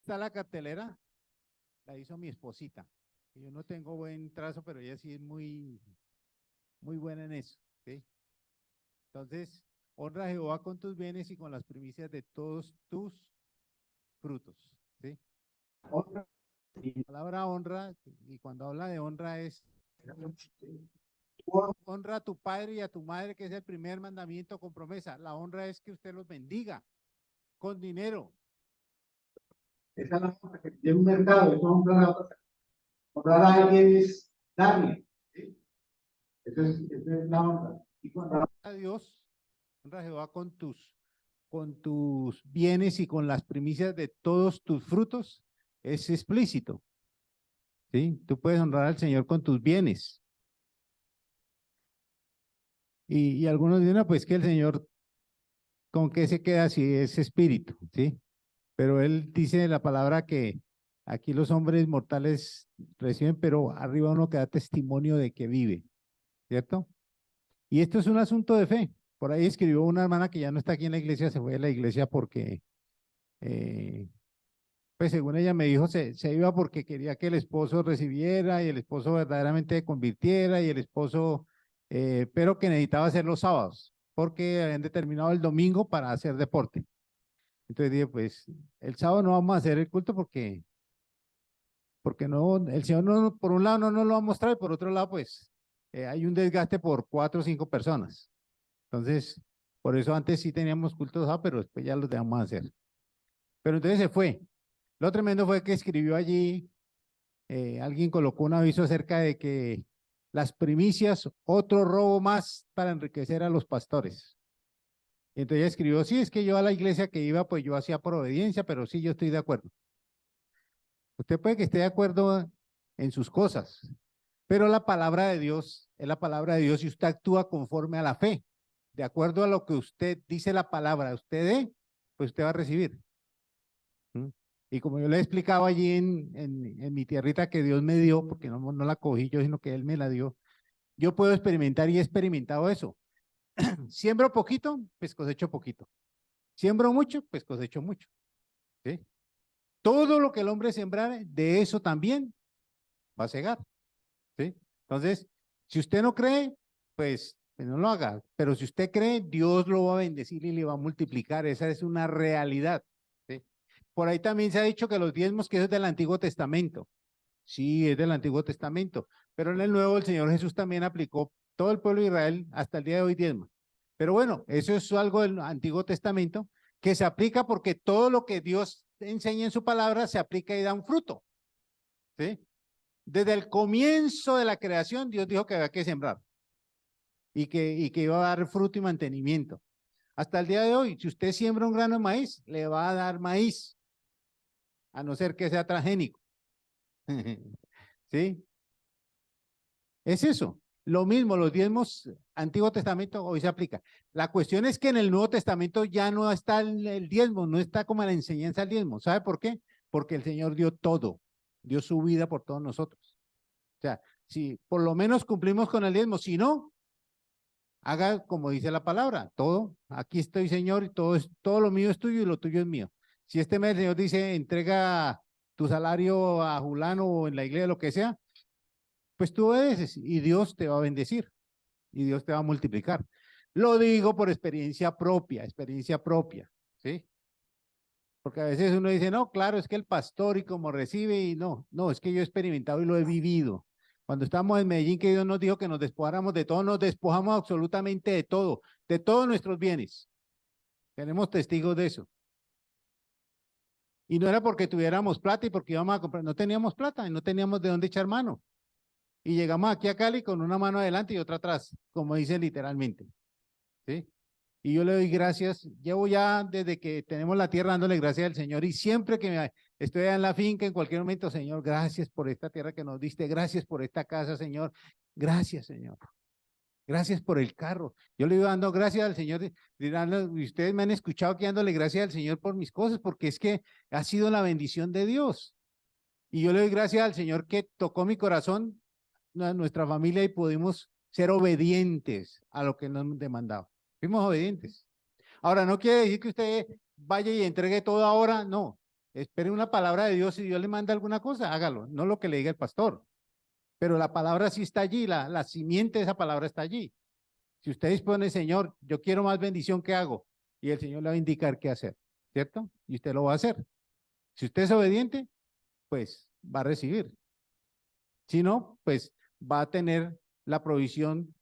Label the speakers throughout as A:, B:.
A: Está la cartelera, la hizo mi esposita. Yo no tengo buen trazo, pero ella sí es muy buena en eso, ¿sí? Entonces, honra a Jehová con tus bienes y con las primicias de todos tus frutos, ¿sí? Honra. La palabra honra, y cuando habla de honra es honra a tu padre y a tu madre, que es el primer mandamiento con promesa. La honra es que usted los bendiga con dinero. Esa es la honra que tiene un mercado, eso es honrar a alguien es darle, ¿sí? Eso es la honra. Y cuando honra a Dios, honra a Jehová con tus bienes y con las primicias de todos tus frutos, es explícito, ¿sí? Tú puedes honrar al Señor con tus bienes. Y algunos dicen, no, pues que el Señor, ¿con qué se queda si es espíritu? ¿Sí? Pero él dice en la palabra que aquí los hombres mortales reciben, pero arriba uno que da testimonio de que vive, ¿cierto? Y esto es un asunto de fe. Por ahí escribió una hermana que ya no está aquí en la iglesia, se fue de la iglesia porque, pues según ella me dijo, se iba porque quería que el esposo recibiera y el esposo verdaderamente convirtiera y el esposo, pero que necesitaba hacer los sábados porque habían determinado el domingo para hacer deporte. Entonces dije, pues el sábado no vamos a hacer el culto porque no, el Señor no, por un lado no nos lo va a mostrar y por otro lado, pues hay un desgaste por 4 o 5 personas. Entonces, por eso antes sí teníamos cultos sábado, pero después ya los dejamos hacer. Pero entonces se fue. Lo tremendo fue que escribió allí, alguien colocó un aviso acerca de que las primicias, otro robo más para enriquecer a los pastores. Y entonces ella escribió, sí, es que yo a la iglesia que iba, pues yo hacía por obediencia, pero sí, yo estoy de acuerdo. Usted puede que esté de acuerdo en sus cosas, pero la palabra de Dios es la palabra de Dios y usted actúa conforme a la fe. De acuerdo a lo que usted dice la palabra, usted dé, pues usted va a recibir. ¿Mm? Y como yo le he explicado allí en mi tierrita que Dios me dio, porque no la cogí yo, sino que Él me la dio, yo puedo experimentar y he experimentado eso. Siembro poquito, pues cosecho poquito. Siembro mucho, pues cosecho mucho. ¿Sí? Todo lo que el hombre sembrare, de eso también va a cegar. ¿Sí? Entonces, si usted no cree, pues no lo haga. Pero si usted cree, Dios lo va a bendecir y le va a multiplicar. Esa es una realidad. ¿Sí? Por ahí también se ha dicho que los diezmos, que eso es del Antiguo Testamento. Sí, es del Antiguo Testamento. Pero en el Nuevo, el Señor Jesús también aplicó todo el pueblo de Israel hasta el día de hoy diezmo. Pero bueno, eso es algo del Antiguo Testamento que se aplica porque todo lo que Dios enseña en su palabra se aplica y da un fruto. ¿Sí? Desde el comienzo de la creación, Dios dijo que había que sembrar y que iba a dar fruto y mantenimiento. Hasta el día de hoy, si usted siembra un grano de maíz, le va a dar maíz, a no ser que sea transgénico. ¿Sí? Es eso. Lo mismo, los diezmos, Antiguo Testamento, hoy se aplica. La cuestión es que en el Nuevo Testamento ya no está el diezmo, no está como la enseñanza del diezmo. ¿Sabe por qué? Porque el Señor dio todo, dio su vida por todos nosotros. O sea, si por lo menos cumplimos con el diezmo, si no, haga como dice la palabra, todo, aquí estoy, Señor, y todo lo mío es tuyo y lo tuyo es mío. Si este mes el Señor dice, entrega tu salario a Julano o en la iglesia, lo que sea, pues tú obedeces y Dios te va a bendecir y Dios te va a multiplicar. Lo digo por experiencia propia, ¿sí? Porque a veces uno dice, no, claro, es que el pastor y como recibe y no, es que yo he experimentado y lo he vivido. Cuando estábamos en Medellín, que Dios nos dijo que nos despojáramos de todo, nos despojamos absolutamente de todos nuestros bienes. Tenemos testigos de eso. Y no era porque tuviéramos plata y porque íbamos a comprar, no teníamos plata y no teníamos de dónde echar mano. Y llegamos aquí a Cali con una mano adelante y otra atrás, como dice literalmente. ¿Sí? Y yo le doy gracias, llevo ya desde que tenemos la tierra dándole gracias al Señor y siempre que estoy en la finca, en cualquier momento, Señor, gracias por esta tierra que nos diste, gracias por esta casa, Señor, gracias, Señor, gracias por el carro. Yo le iba dando gracias al Señor, dirán, ustedes me han escuchado aquí dándole gracias al Señor por mis cosas, porque es que ha sido la bendición de Dios. Y yo le doy gracias al Señor que tocó mi corazón, nuestra familia y pudimos ser obedientes a lo que nos demandaba. Fuimos obedientes. Ahora, no quiere decir que usted vaya y entregue todo ahora, no. espere una palabra de Dios. Si Dios le manda alguna cosa, hágalo, no lo que le diga el pastor. Pero la palabra sí está allí, la simiente de esa palabra está allí. Si usted dispone, Señor, yo quiero más bendición, ¿qué hago? Y el Señor le va a indicar qué hacer, ¿cierto? Y usted lo va a hacer. Si usted es obediente, pues va a recibir. Si no, pues va a tener la provisión,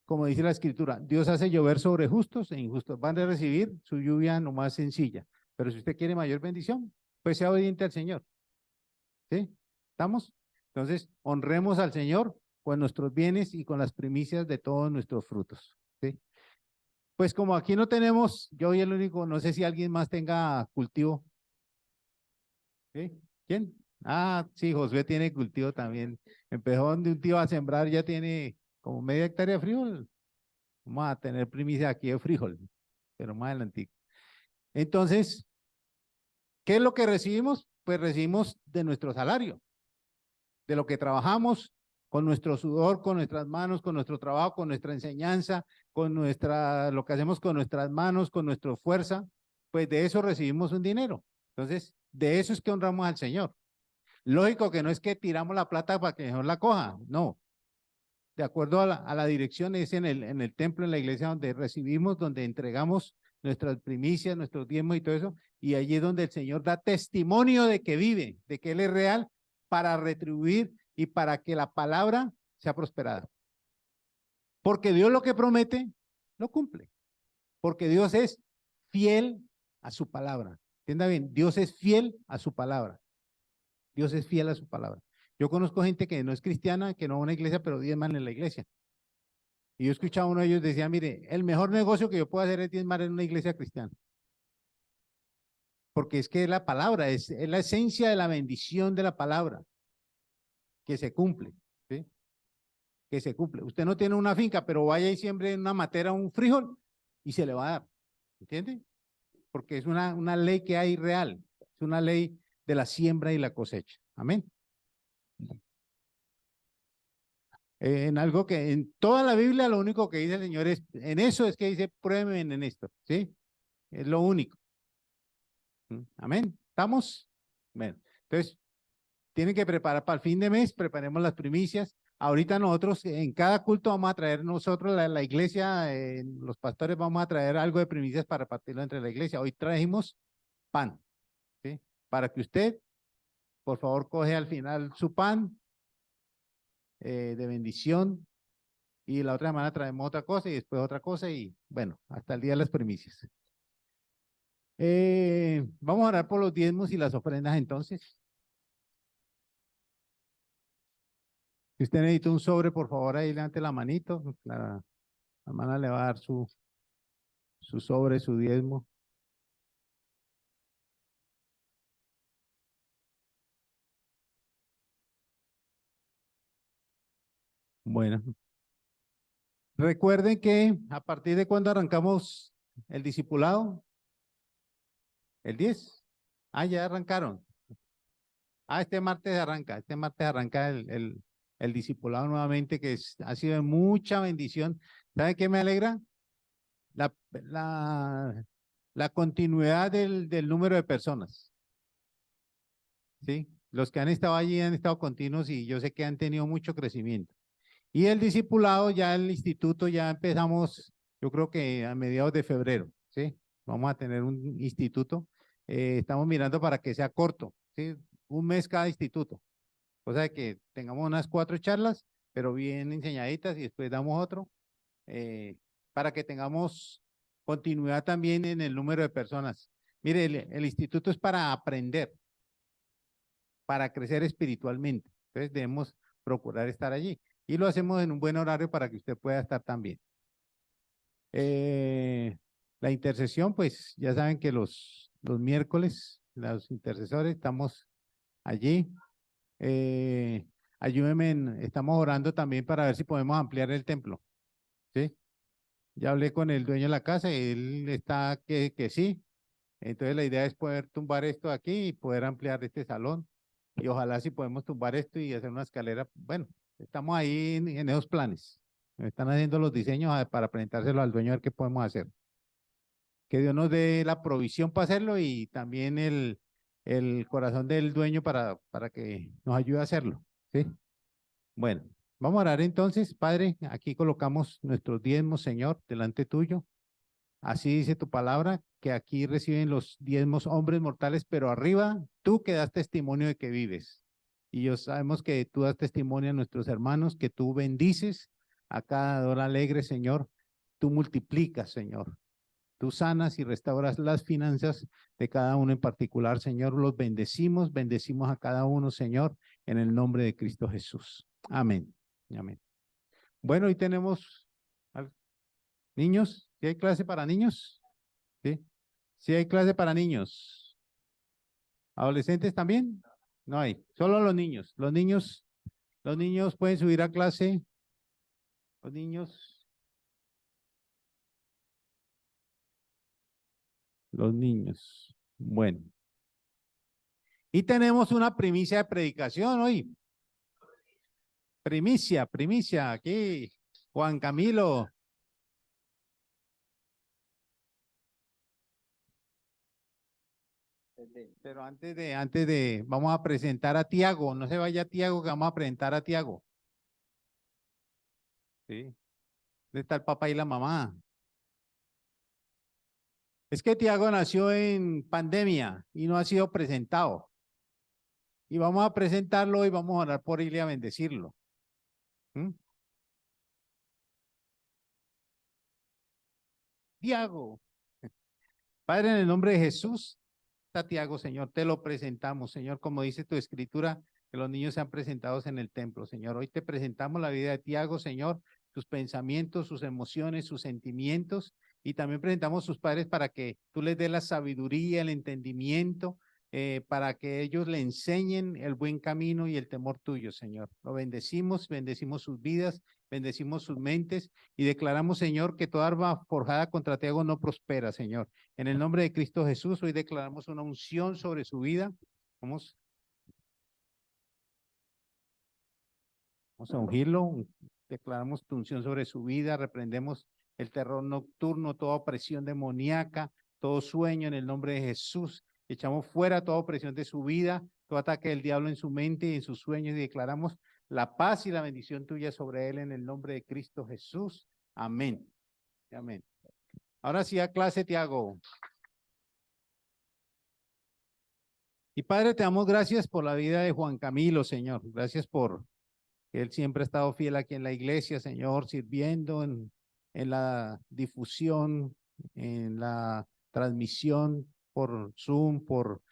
A: como dice la Escritura. Dios hace llover sobre justos e injustos. Van a recibir su lluvia nomás sencilla. Pero si usted quiere mayor bendición, pues sea obediente al Señor. ¿Sí? ¿Estamos? Entonces, honremos al Señor con nuestros bienes y con las primicias de todos nuestros frutos. ¿Sí? Pues como aquí no tenemos, yo soy el único, no sé si alguien más tenga cultivo. ¿Sí? ¿Quién? Ah, sí, Josué tiene cultivo también. Empezó de un tío a sembrar, ya tiene como media hectárea de frijol. Vamos a tener primicia aquí de frijol, pero más adelante. Entonces, ¿qué es lo que recibimos? Pues recibimos de nuestro salario, de lo que trabajamos, con nuestro sudor, con nuestras manos, con nuestro trabajo, con nuestra enseñanza, con lo que hacemos con nuestras manos, con nuestra fuerza, pues de eso recibimos un dinero. Entonces, de eso es que honramos al Señor. Lógico que no es que tiramos la plata para que el Señor la coja, no. De acuerdo a la dirección, es en el templo, en la iglesia donde recibimos, donde entregamos nuestras primicias, nuestros diezmos y todo eso, y allí es donde el Señor da testimonio de que vive, de que Él es real, para retribuir y para que la palabra sea prosperada. Porque Dios lo que promete, lo cumple. Porque Dios es fiel a su palabra. Entienda bien, Dios es fiel a su palabra. Dios es fiel a su palabra. Yo conozco gente que no es cristiana, que no va a una iglesia, pero diezman en la iglesia. Y yo escuchaba a uno de ellos decía, mire, el mejor negocio que yo puedo hacer es diezmar en una iglesia cristiana. Porque es que la palabra, es la esencia de la bendición de la palabra, que se cumple, ¿sí? Que se cumple. Usted no tiene una finca, pero vaya y siembre en una matera un frijol y se le va a dar, ¿entiende? Porque es una ley que hay real, es una ley de la siembra y la cosecha. Amén. En algo que en toda la Biblia lo único que dice el Señor es, en eso es que dice, prueben en esto, ¿sí? Es lo único. Amén. ¿Estamos? Bueno, entonces, tienen que preparar para el fin de mes, preparemos las primicias. Ahorita nosotros en cada culto vamos a traer nosotros, la iglesia, los pastores vamos a traer algo de primicias para repartirlo entre la iglesia. Hoy trajimos pan, ¿sí? Para que usted, por favor, coge al final su pan de bendición y la otra semana traemos otra cosa y después otra cosa y bueno, hasta el día de las primicias. Vamos a orar por los diezmos y las ofrendas entonces. Si usted necesita un sobre, por favor, ahí levante la manito. La hermana le va a dar su sobre, su diezmo. Bueno, recuerden que a partir de cuando arrancamos el discipulado, el 10. Ah, ya arrancaron. Ah, este martes arranca el discipulado nuevamente, que ha sido de mucha bendición. ¿Sabe qué me alegra? La, la, la continuidad del número de personas, ¿sí? Los que han estado allí han estado continuos y yo sé que han tenido mucho crecimiento. Y el discipulado, ya el instituto, ya empezamos, yo creo que a mediados de febrero, ¿sí? Vamos a tener un instituto. Estamos mirando para que sea corto, ¿sí? Un mes cada instituto. O sea que tengamos unas 4 charlas, pero bien enseñaditas y después damos otro, para que tengamos continuidad también en el número de personas. Mire, el instituto es para aprender, para crecer espiritualmente. Entonces debemos procurar estar allí. Y lo hacemos en un buen horario para que usted pueda estar también. La intercesión, pues ya saben que los miércoles, los intercesores, estamos allí. Ayúdenme, estamos orando también para ver si podemos ampliar el templo. ¿Sí? Ya hablé con el dueño de la casa y él está que sí. Entonces la idea es poder tumbar esto aquí y poder ampliar este salón. Y ojalá si podemos tumbar esto y hacer una escalera. Bueno, estamos ahí en esos planes. Están haciendo los diseños para presentárselo al dueño a ver qué podemos hacer. Que Dios nos dé la provisión para hacerlo y también el corazón del dueño para que nos ayude a hacerlo, ¿sí? Bueno, vamos a orar entonces, Padre, aquí colocamos nuestros diezmos, Señor, delante tuyo. Así dice tu palabra, que aquí reciben los diezmos hombres mortales, pero arriba tú que das testimonio de que vives. Y yo sabemos que tú das testimonio a nuestros hermanos, que tú bendices a cada dador alegre, Señor. Tú multiplicas, Señor. Tú sanas y restauras las finanzas de cada uno en particular, Señor. Los bendecimos, bendecimos a cada uno, Señor, en el nombre de Cristo Jesús. Amén. Amén. Bueno, hoy tenemos niños. ¿Sí hay clase para niños? Sí. Sí hay clase para niños. ¿Adolescentes también? No hay. Solo los niños. Los niños pueden subir a clase. Los niños. Los niños. Bueno. Y tenemos una primicia de predicación hoy. Primicia, aquí. Juan Camilo. Pero vamos a presentar a Tiago. No se vaya Tiago, que vamos a presentar a Tiago. Sí. ¿Dónde está el papá y la mamá? Es que Tiago nació en pandemia y no ha sido presentado. Y vamos a presentarlo y vamos a orar por él y a bendecirlo. ¿Mm? Tiago. Padre, en el nombre de Jesús, Tiago, Señor, te lo presentamos, Señor, como dice tu escritura, que los niños sean presentados en el templo, Señor. Hoy te presentamos la vida de Tiago, Señor, sus pensamientos, sus emociones, sus sentimientos, y también presentamos sus padres para que tú les des la sabiduría, el entendimiento, para que ellos le enseñen el buen camino y el temor tuyo, Señor. Lo bendecimos, bendecimos sus vidas, bendecimos sus mentes y declaramos, Señor, que toda arma forjada contra Tiago no prospera, Señor. En el nombre de Cristo Jesús, hoy declaramos una unción sobre su vida. Vamos, vamos a ungirlo. Declaramos tu unción sobre su vida. Reprendemos el terror nocturno, toda opresión demoníaca, todo sueño en el nombre de Jesús. Echamos fuera toda opresión de su vida, todo ataque del diablo en su mente y en sus sueños y declaramos la paz y la bendición tuya sobre él en el nombre de Cristo Jesús. Amén. Amén. Ahora sí a clase, Tiago. Y Padre, te damos gracias por la vida de Juan Camilo, Señor. Gracias por que él siempre ha estado fiel aquí en la iglesia, Señor, sirviendo en la difusión, en la transmisión por Zoom, por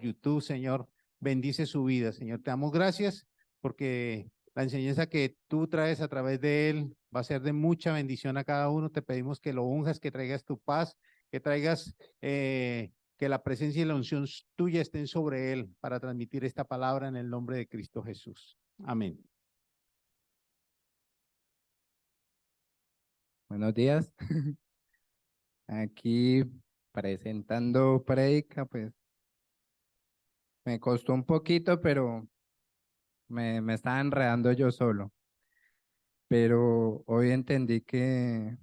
A: YouTube, Señor. Bendice su vida, Señor. Te damos gracias porque la enseñanza que tú traes a través de él va a ser de mucha bendición a cada uno. Te pedimos que lo unjas, que traigas tu paz, que traigas que la presencia y la unción tuya estén sobre él para transmitir esta palabra en el nombre de Cristo Jesús. Amén.
B: Buenos días. Aquí presentando prédica, pues me costó un poquito, pero me estaba enredando yo solo. Pero hoy entendí que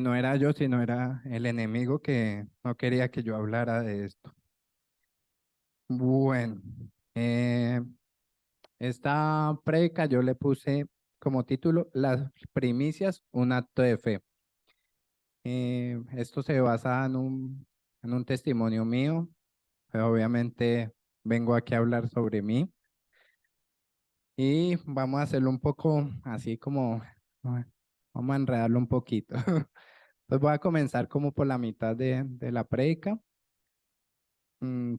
B: no era yo, sino era el enemigo que no quería que yo hablara de esto. Bueno, eh, esta prédica yo le puse como título Las primicias, un acto de fe. Esto se basa en un testimonio mío. Pero obviamente vengo aquí a hablar sobre mí y vamos a hacerlo un poco así como, vamos a enredarlo un poquito. Pues voy a comenzar como por la mitad de la prédica.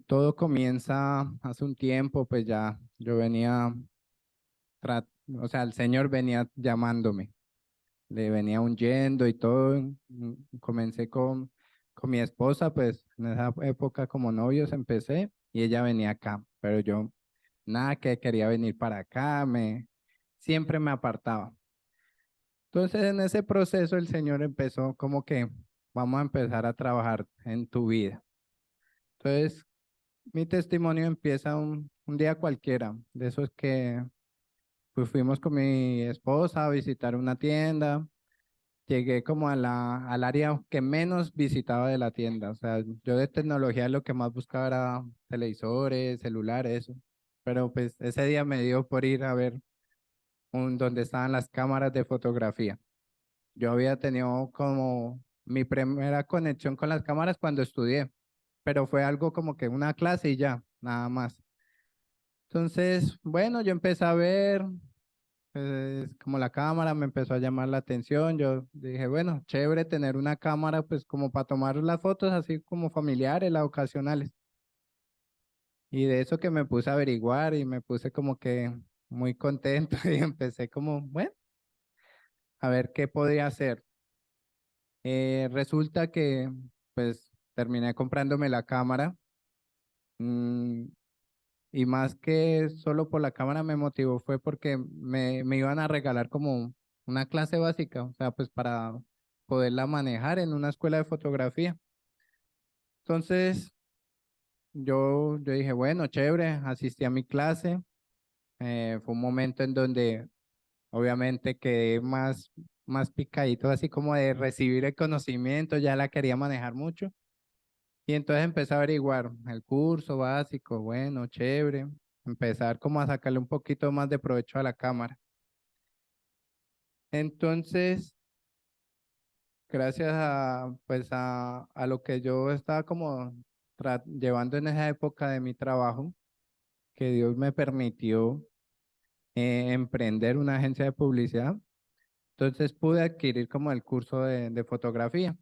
B: Todo comienza hace un tiempo, pues ya yo venía, o sea, el Señor venía llamándome, le venía huyendo y todo. Comencé con mi esposa, pues en esa época como novios empecé y ella venía acá, pero yo nada que quería venir para acá, siempre me apartaba. Entonces en ese proceso el Señor empezó como que vamos a empezar a trabajar en tu vida. Entonces mi testimonio empieza un día cualquiera, de esos que pues fuimos con mi esposa a visitar una tienda llegué como al área que menos visitaba de la tienda. O sea, yo de tecnología lo que más buscaba era televisores, celulares, eso. Pero pues ese día me dio por ir a ver donde estaban las cámaras de fotografía. Yo había tenido como mi primera conexión con las cámaras cuando estudié, pero fue algo como que una clase y ya, nada más. Entonces, bueno, yo empecé a ver, pues, como la cámara me empezó a llamar la atención. Yo dije, bueno, chévere tener una cámara, pues como para tomar las fotos así como familiares, las ocasionales. Y de eso que me puse a averiguar y me puse como que muy contento y empecé como, bueno, a ver qué podía hacer. Resulta que pues terminé comprándome la cámara, mm, y más que solo por la cámara me motivó fue porque me iban a regalar como una clase básica, o sea, pues para poderla manejar en una escuela de fotografía. Entonces yo dije, bueno, chévere, asistí a mi clase. Fue un momento en donde obviamente quedé más picadito, así como de recibir el conocimiento, ya la quería manejar mucho. Y entonces empecé a averiguar el curso básico, bueno, chévere, empezar como a sacarle un poquito más de provecho a la cámara. Entonces, gracias a, pues a lo que yo estaba como llevando en esa época de mi trabajo, que Dios me permitió emprender una agencia de publicidad, entonces pude adquirir como el curso de fotografía.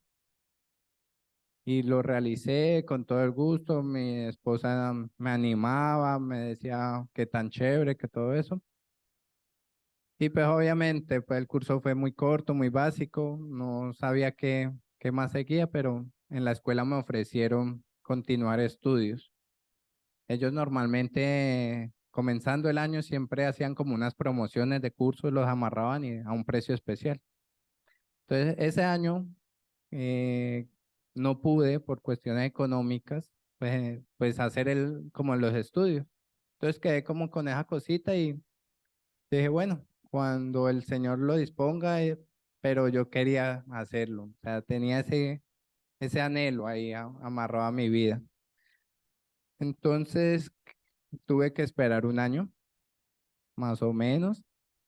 B: Y lo realicé con todo el gusto. Mi esposa me animaba, me decía que tan chévere, que todo eso. Y pues obviamente pues el curso fue muy corto, muy básico, no sabía qué más seguía, pero en la escuela me ofrecieron continuar estudios. Ellos normalmente comenzando el año siempre hacían como unas promociones de cursos, los amarraban y a un precio especial. Entonces ese año eh, no pude por cuestiones económicas pues hacer como los estudios. Entonces quedé como con esa cosita y dije, bueno, cuando el Señor lo disponga, pero yo quería hacerlo. O sea, tenía ese anhelo ahí amarrado a mi vida. Entonces tuve que esperar un año, más o menos,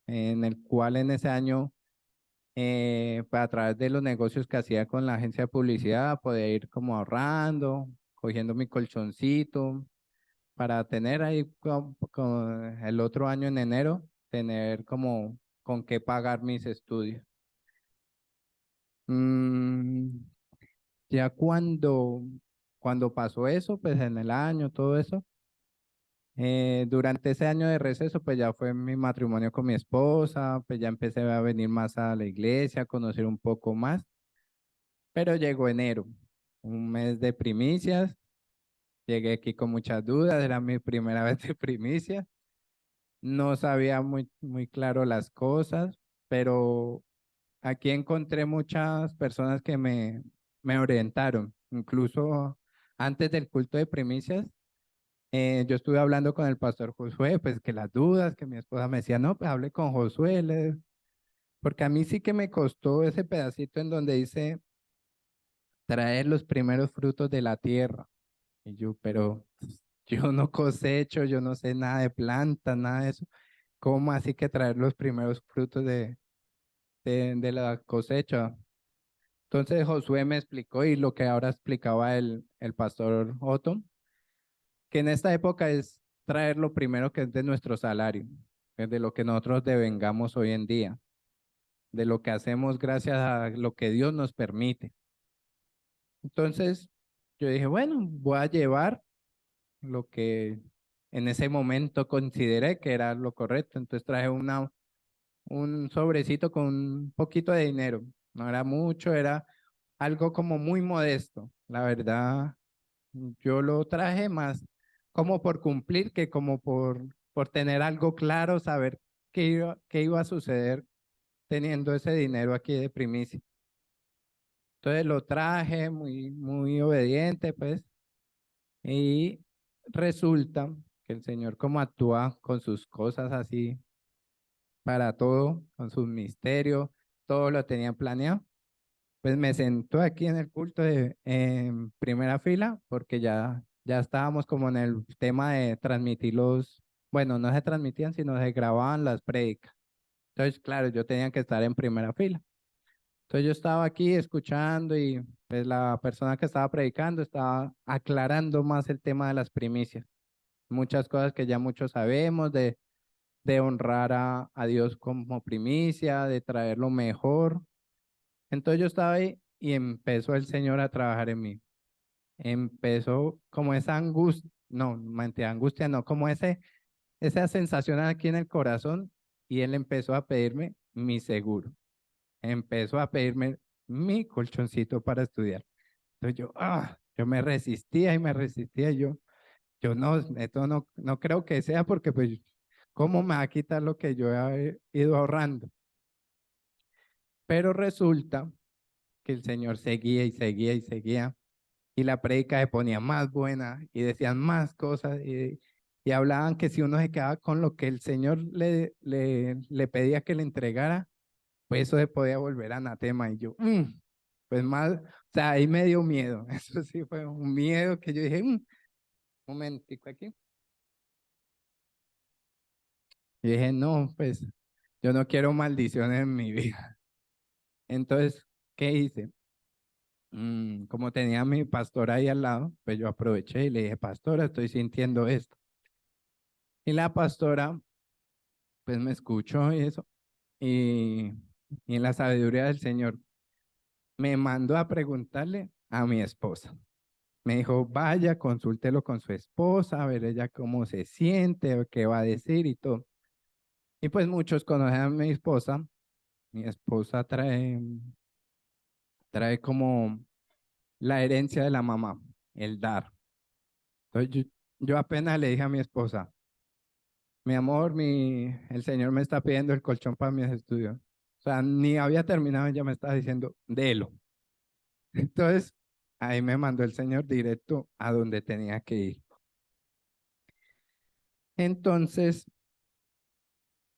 B: en el cual en ese año pues a través de los negocios que hacía con la agencia de publicidad, podía ir como ahorrando, cogiendo mi colchoncito para tener ahí con el otro año en enero, tener como con qué pagar mis estudios. Mm, ya cuando pasó eso, pues en el año, todo eso, durante ese año de receso, pues ya fue mi matrimonio con mi esposa, pues ya empecé a venir más a la iglesia, a conocer un poco más. Pero llegó enero, un mes de primicias. Llegué aquí con muchas dudas, era mi primera vez de primicias. No sabía muy claro las cosas, pero aquí encontré muchas personas que me orientaron. Incluso antes del culto de primicias, yo estuve hablando con el pastor Josué, pues que las dudas, que mi esposa me decía, no, pues hable con Josué, porque a mí sí que me costó ese pedacito en donde dice traer los primeros frutos de la tierra. Y yo, pero yo no cosecho, yo no sé nada de plantas, nada de eso. ¿Cómo así que traer los primeros frutos de la cosecha? Entonces Josué me explicó y lo que ahora explicaba el pastor Otto, que en esta época es traer lo primero que es de nuestro salario, es de lo que nosotros devengamos hoy en día, de lo que hacemos gracias a lo que Dios nos permite. Entonces yo dije, bueno, voy a llevar lo que en ese momento consideré que era lo correcto. Entonces traje un sobrecito con un poquito de dinero. No era mucho, era algo como muy modesto. La verdad, yo lo traje más como por cumplir que como por tener algo claro, saber qué iba a suceder teniendo ese dinero aquí de primicia. Entonces lo traje muy obediente, pues, y resulta que el Señor como actúa con sus cosas así para todo, con sus misterios, todo lo tenía planeado. pues me sentó aquí en el culto en primera fila porque ya estábamos como en el tema de transmitir bueno, no se transmitían, sino se grababan las prédicas. Entonces, claro, yo tenía que estar en primera fila. Entonces yo estaba aquí escuchando y pues la persona que estaba predicando estaba aclarando más el tema de las primicias. Muchas cosas que ya muchos sabemos de honrar a Dios como primicia, de traer lo mejor. Entonces yo estaba ahí y empezó el Señor a trabajar en mí. Empezó como esa angustia, no, mentira, angustia no, como esa sensación aquí en el corazón y Él empezó a pedirme mi seguro. Empezó a pedirme mi colchoncito para estudiar. Entonces yo me resistía y me resistía. Yo no, esto no creo que sea porque pues, ¿cómo me va a quitar lo que yo he ido ahorrando? Pero resulta que el Señor seguía y seguía y seguía y la prédica se ponía más buena y decían más cosas y hablaban que si uno se quedaba con lo que el Señor le pedía que le entregara, pues eso se podía volver anatema y yo, pues más, o sea, ahí me dio miedo, eso sí fue un miedo que yo dije, un momentico aquí. Y dije, no, pues yo no quiero maldiciones en mi vida. Entonces, ¿qué hice? Como tenía a mi pastora ahí al lado, pues yo aproveché y le dije, pastora, estoy sintiendo esto. Y la pastora, pues me escuchó y eso, y, y en la sabiduría del Señor me mandó a preguntarle a mi esposa. Me dijo, vaya, consúltelo con su esposa, a ver ella cómo se siente, o qué va a decir y todo. Y pues muchos conocen a mi esposa. Mi esposa trae como la herencia de la mamá, el dar. Entonces yo apenas le dije a mi esposa, mi amor, el Señor me está pidiendo el colchón para mis estudios. O sea, ni había terminado, ella me estaba diciendo, délo. Entonces, ahí me mandó el Señor directo a donde tenía que ir. Entonces,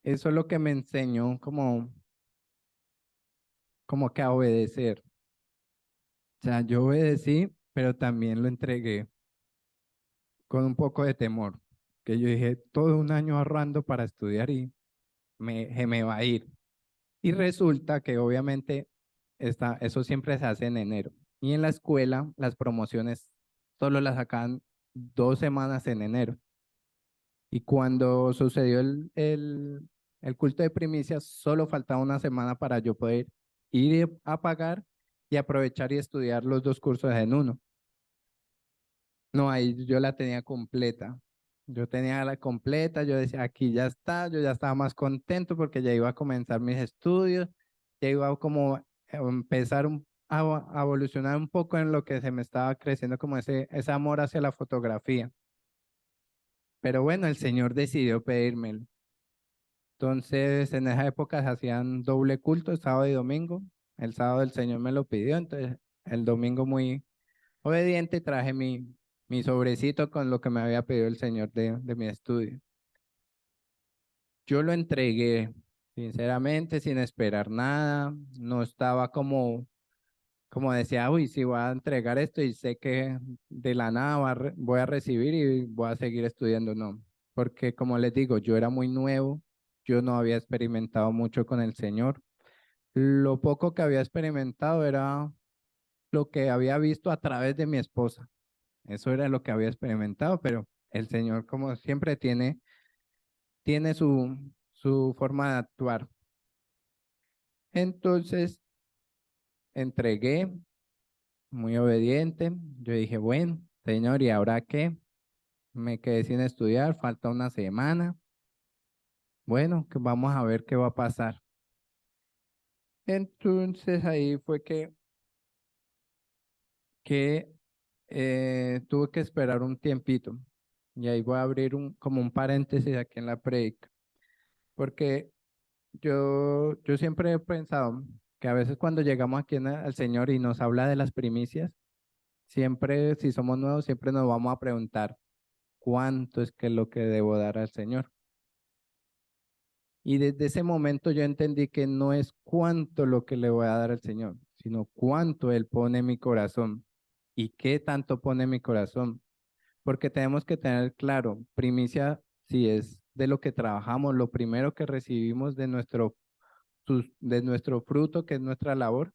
B: eso es lo que me enseñó como que a obedecer. O sea, yo obedecí, pero también lo entregué con un poco de temor, que yo dije, todo un año ahorrando para estudiar y se me va a ir. Y resulta que obviamente eso siempre se hace en enero. Y en la escuela las promociones solo las sacan 2 semanas en enero. Y cuando sucedió el culto de primicias, solo faltaba una semana para yo poder ir a pagar y aprovechar y estudiar los 2 cursos en uno. No, ahí yo la tenía completa. Yo tenía la completa, yo decía, aquí ya está, yo ya estaba más contento porque ya iba a comenzar mis estudios, ya iba como a empezar a evolucionar un poco en lo que se me estaba creciendo como ese amor hacia la fotografía. Pero bueno, el Señor decidió pedírmelo. Entonces, en esa época se hacían doble culto, sábado y domingo. El sábado el Señor me lo pidió, entonces el domingo muy obediente traje mi sobrecito con lo que me había pedido el Señor de mi estudio. Yo lo entregué, sinceramente, sin esperar nada. No estaba como decía, uy, si voy a entregar esto y sé que de la nada voy a recibir y voy a seguir estudiando. No, porque como les digo, yo era muy nuevo, yo no había experimentado mucho con el Señor. Lo poco que había experimentado era lo que había visto a través de mi esposa. Eso era lo que había experimentado, pero el Señor, como siempre, tiene su forma de actuar. Entonces, entregué, muy obediente. Yo dije, bueno, Señor, ¿y ahora qué? Me quedé sin estudiar, falta una semana. Bueno, que vamos a ver qué va a pasar. Entonces, ahí fue que tuve que esperar un tiempito. Y ahí voy a abrir como un paréntesis aquí en la predica, porque yo siempre he pensado que a veces cuando llegamos aquí al Señor y nos habla de las primicias, siempre, si somos nuevos, siempre nos vamos a preguntar cuánto es que es lo que debo dar al Señor. Y desde ese momento yo entendí que no es cuánto lo que le voy a dar al Señor, sino cuánto Él pone en mi corazón y qué tanto pone en mi corazón. Porque tenemos que tener claro, primicia, si es de lo que trabajamos, lo primero que recibimos de nuestro fruto, que es nuestra labor,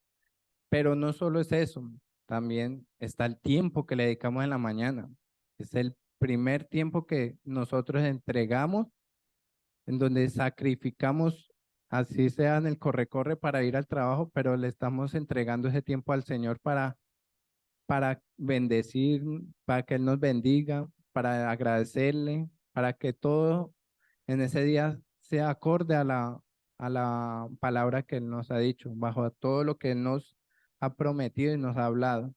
B: pero no solo es eso, también está el tiempo que le dedicamos en la mañana. Es el primer tiempo que nosotros entregamos, en donde sacrificamos, así sea en el corre-corre para ir al trabajo, pero le estamos entregando ese tiempo al Señor para bendecir, para que Él nos bendiga, para agradecerle, para que todo en ese día sea acorde a la palabra que Él nos ha dicho, bajo todo lo que Él nos ha prometido y nos ha hablado.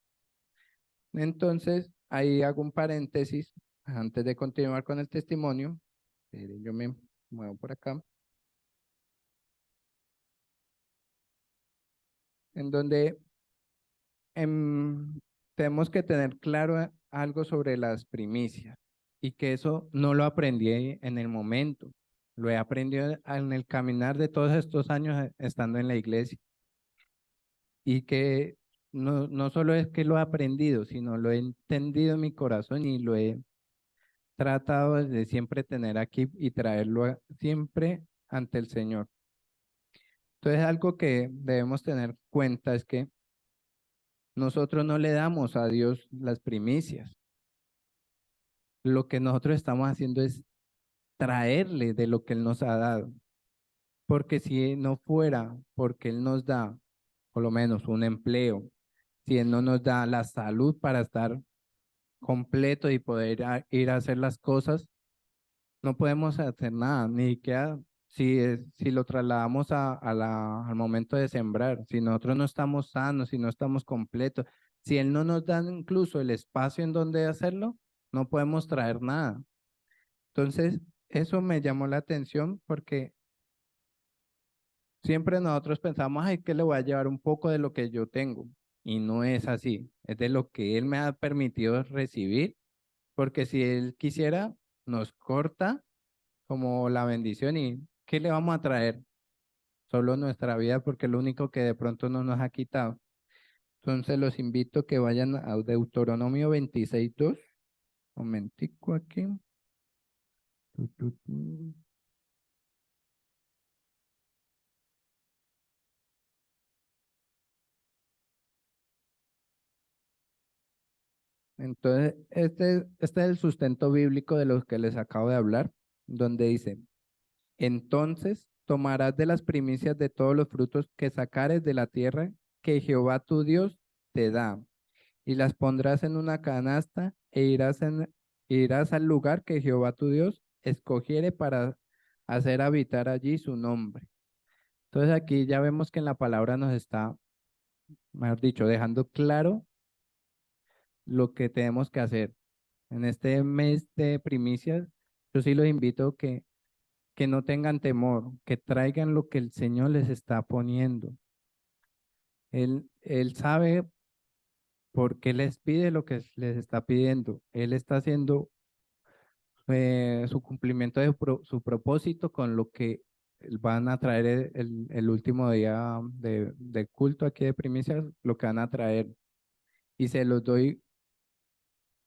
B: Entonces, ahí hago un paréntesis antes de continuar con el testimonio. Yo me muevo por acá, en donde tenemos que tener claro algo sobre las primicias y que eso no lo aprendí en el momento, lo he aprendido en el caminar de todos estos años estando en la iglesia y que no solo es que lo he aprendido, sino lo he entendido en mi corazón y lo he tratado de siempre tener aquí y traerlo siempre ante el Señor. Entonces, algo que debemos tener cuenta es que nosotros no le damos a Dios las primicias. Lo que nosotros estamos haciendo es traerle de lo que Él nos ha dado. Porque si no fuera porque Él nos da, por lo menos, un empleo, si Él no nos da la salud para estar completo y poder ir a hacer las cosas, no podemos hacer nada, ni siquiera si lo trasladamos al momento de sembrar, si nosotros no estamos sanos, si no estamos completos, si Él no nos da incluso el espacio en donde hacerlo, no podemos traer nada. Entonces, eso me llamó la atención porque siempre nosotros pensamos, ay, que le voy a llevar un poco de lo que yo tengo. Y no es así, es de lo que Él me ha permitido recibir, porque si Él quisiera, nos corta como la bendición y ¿qué le vamos a traer? Solo nuestra vida, porque es lo único que de pronto no nos ha quitado. Entonces los invito a que vayan a Deuteronomio 26:2. Momentico aquí. Tu. Entonces, este es el sustento bíblico de los que les acabo de hablar, donde dice, entonces tomarás de las primicias de todos los frutos que sacares de la tierra que Jehová tu Dios te da, y las pondrás en una canasta e irás al lugar que Jehová tu Dios escogiere para hacer habitar allí su nombre. Entonces aquí ya vemos que en la palabra nos está, mejor dicho, dejando claro lo que tenemos que hacer. En este mes de primicias, yo sí los invito que no tengan temor, que traigan lo que el Señor les está poniendo. Él sabe por qué les pide lo que les está pidiendo. Él está haciendo su cumplimiento de su propósito con lo que van a traer el último día de culto aquí de primicias, lo que van a traer. Y se los doy,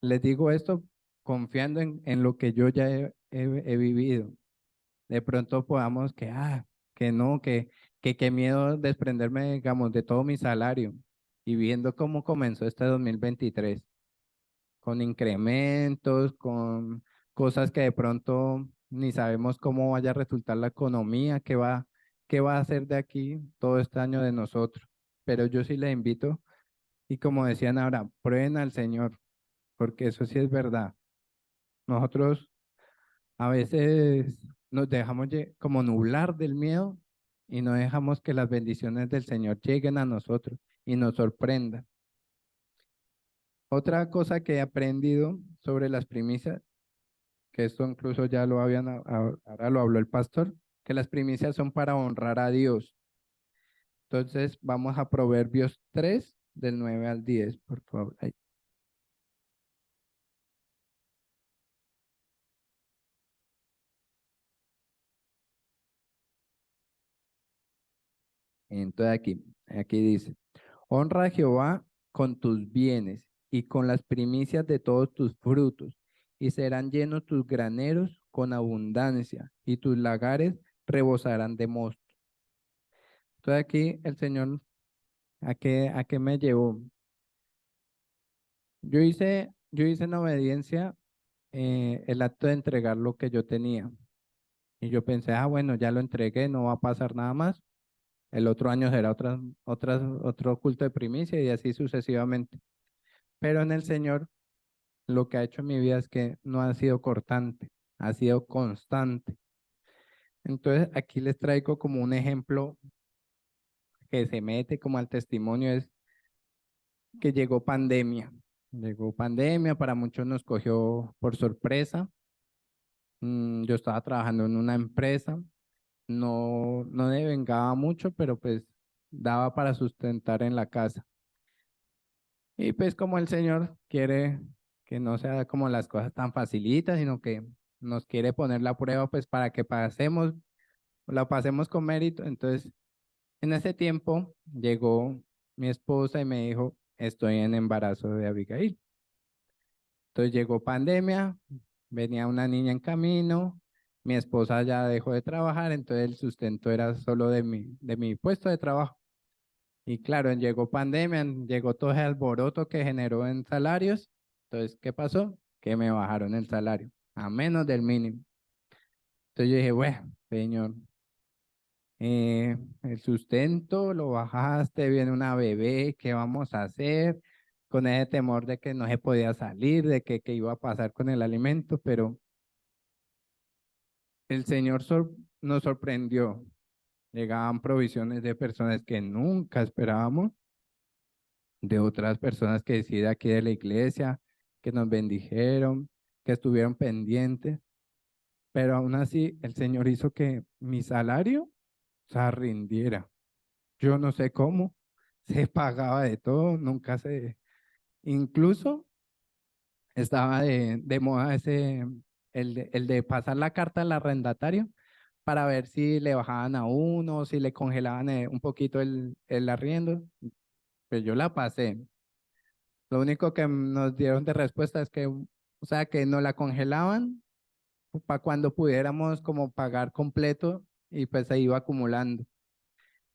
B: les digo esto confiando en lo que yo ya he vivido. De pronto podamos que no, que qué miedo desprenderme, digamos, de todo mi salario y viendo cómo comenzó este 2023 con incrementos, con cosas que de pronto ni sabemos cómo vaya a resultar la economía, qué va a hacer de aquí todo este año de nosotros. Pero yo sí les invito y como decían ahora, prueben al Señor, porque eso sí es verdad. Nosotros a veces nos dejamos como nublar del miedo y no dejamos que las bendiciones del Señor lleguen a nosotros y nos sorprendan. Otra cosa que he aprendido sobre las primicias, que esto incluso ya lo habían, ahora lo habló el pastor, que las primicias son para honrar a Dios. Entonces vamos a Proverbios 3 del 9 al 10, por favor. Ahí. Entonces aquí dice. Honra a Jehová con tus bienes y con las primicias de todos tus frutos, y serán llenos tus graneros con abundancia, y tus lagares rebosarán de mosto. Entonces aquí el Señor, a qué me llevó? Yo hice en obediencia el acto de entregar lo que yo tenía. Y yo pensé, ah, bueno, ya lo entregué, no va a pasar nada más. El otro año será otro culto de primicia y así sucesivamente. Pero en el Señor, lo que ha hecho en mi vida es que no ha sido cortante, ha sido constante. Entonces, aquí les traigo como un ejemplo que se mete como al testimonio, es que llegó pandemia. Llegó pandemia, para muchos nos cogió por sorpresa. Yo estaba trabajando en una empresa, no devengaba mucho, pero pues daba para sustentar en la casa. Y pues como el Señor quiere que no sea como las cosas tan facilitas, sino que nos quiere poner la prueba pues para que pasemos, la pasemos con mérito. Entonces, en ese tiempo llegó mi esposa y me dijo, estoy en embarazo de Abigail. Entonces llegó pandemia, venía una niña en camino, mi esposa ya dejó de trabajar, entonces el sustento era solo de mi puesto de trabajo. Y claro, llegó pandemia, llegó todo ese alboroto que generó en salarios. Entonces, ¿qué pasó? Que me bajaron el salario a menos del mínimo. Entonces yo dije, bueno, señor, el sustento lo bajaste, viene una bebé, ¿qué vamos a hacer? Con ese temor de que no se podía salir, de que qué iba a pasar con el alimento, pero el Señor nos sorprendió. Llegaban provisiones de personas que nunca esperábamos, de otras personas que sí de aquí de la iglesia, que nos bendijeron, que estuvieron pendientes, pero aún así el Señor hizo que mi salario, o sea, rindiera. Yo no sé cómo, se pagaba de todo, nunca se, incluso estaba de moda ese, el de pasar la carta al arrendatario para ver si le bajaban a uno, si le congelaban un poquito el arriendo. Pues yo la pasé. Lo único que nos dieron de respuesta es que, o sea, que nos la congelaban para cuando pudiéramos como pagar completo y pues se iba acumulando.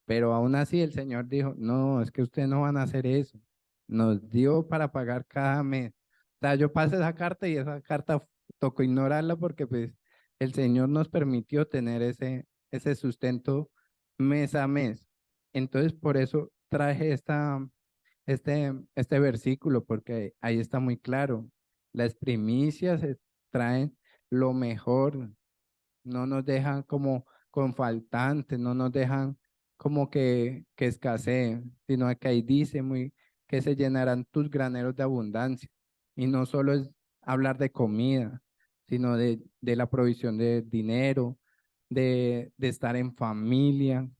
B: Pero aún así el Señor dijo, no, es que ustedes no van a hacer eso. Nos dio para pagar cada mes. O sea, yo pasé esa carta y esa carta tocó ignorarla porque pues el Señor nos permitió tener ese sustento mes a mes. Entonces, por eso traje este versículo, porque ahí está muy claro. Las primicias traen lo mejor, no nos dejan como con faltantes, no nos dejan como que escaseen, sino que ahí dice muy que se llenarán tus graneros de abundancia. Y no solo es hablar de comida, sino de la provisión de dinero, de estar en familia,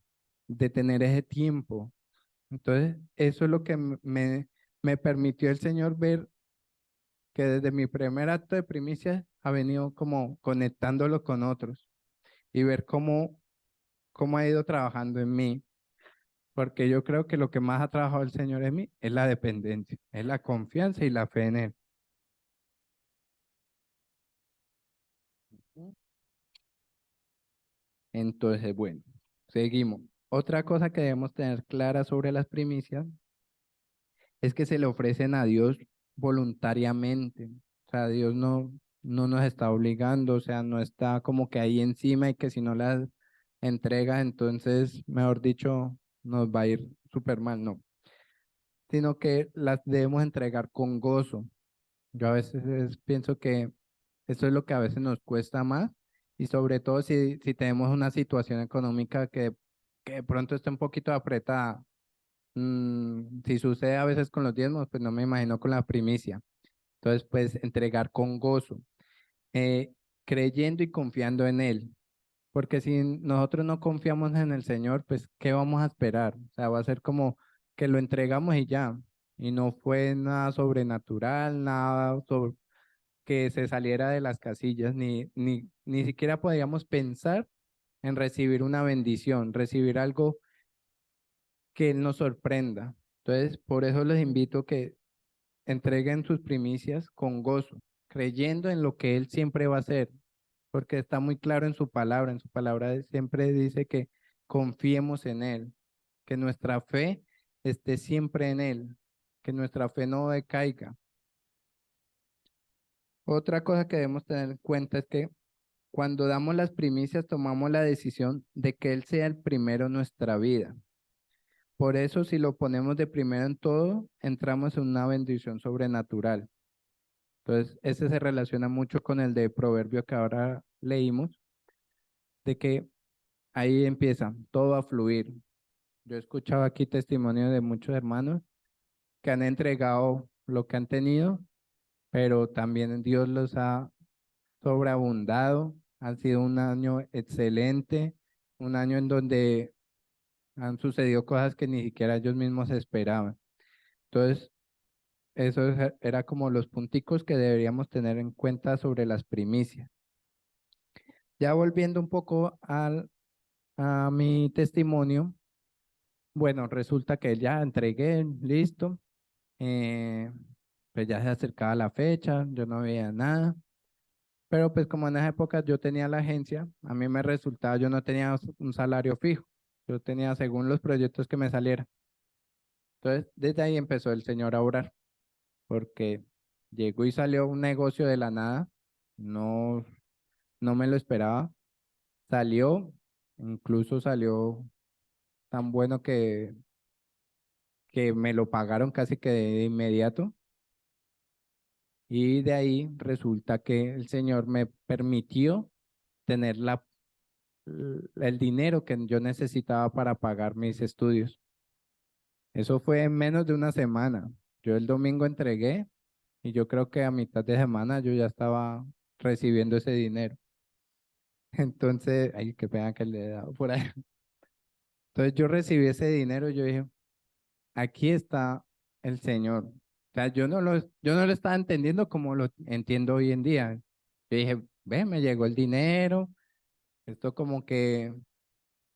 B: de tener ese tiempo. Entonces, eso es lo que me permitió el Señor ver que desde mi primer acto de primicia ha venido como conectándolo con otros y ver cómo ha ido trabajando en mí, porque yo creo que lo que más ha trabajado el Señor en mí es la dependencia, es la confianza y la fe en Él. Entonces, bueno, seguimos. Otra cosa que debemos tener clara sobre las primicias es que se le ofrecen a Dios voluntariamente. O sea, Dios no nos está obligando, o sea, no está como que ahí encima y que si no las entrega, entonces, mejor dicho, nos va a ir súper mal, no, sino que las debemos entregar con gozo. Yo a veces pienso que eso es lo que a veces nos cuesta más y sobre todo si tenemos una situación económica que de pronto está un poquito apretada. Si sucede a veces con los diezmos, pues no me imagino con la primicia. Entonces, pues entregar con gozo, eh, creyendo y confiando en Él. Porque si nosotros no confiamos en el Señor, pues ¿qué vamos a esperar? O sea, va a ser como que lo entregamos y ya. Y no fue nada sobrenatural, nada que se saliera de las casillas, ni siquiera podíamos pensar en recibir una bendición, recibir algo que Él nos sorprenda. Entonces, por eso les invito que entreguen sus primicias con gozo, creyendo en lo que Él siempre va a hacer, porque está muy claro en su palabra siempre dice que confiemos en Él, que nuestra fe esté siempre en Él, que nuestra fe no decaiga. Otra cosa que debemos tener en cuenta es que cuando damos las primicias tomamos la decisión de que Él sea el primero en nuestra vida. Por eso, si lo ponemos de primero en todo, entramos en una bendición sobrenatural. Entonces, ese se relaciona mucho con el de Proverbio que ahora leímos, de que ahí empieza todo a fluir. Yo he escuchado aquí testimonios de muchos hermanos que han entregado lo que han tenido, pero también Dios los ha sobreabundado. Ha sido un año excelente, un año en donde han sucedido cosas que ni siquiera ellos mismos esperaban. Entonces, era como los punticos que deberíamos tener en cuenta sobre las primicias. Ya volviendo un poco a mi testimonio, bueno, resulta que ya entregué, listo, eh, pues ya se acercaba la fecha, yo no veía nada, pero pues como en esa época yo tenía la agencia, a mí me resultaba, yo no tenía un salario fijo, yo tenía según los proyectos que me salieran. Entonces, desde ahí empezó el Señor a orar, porque llegó y salió un negocio de la nada, no, no me lo esperaba, salió, incluso salió tan bueno que me lo pagaron casi que de inmediato. Y de ahí resulta que el Señor me permitió tener el dinero que yo necesitaba para pagar mis estudios. Eso fue en menos de una semana. Yo el domingo entregué y yo creo que a mitad de semana yo ya estaba recibiendo ese dinero. Entonces, ay, qué pena que le he dado por ahí. Entonces yo recibí ese dinero y yo dije, aquí está el Señor. O sea, yo no lo estaba entendiendo como lo entiendo hoy en día. Yo dije, ve, me llegó el dinero, esto como que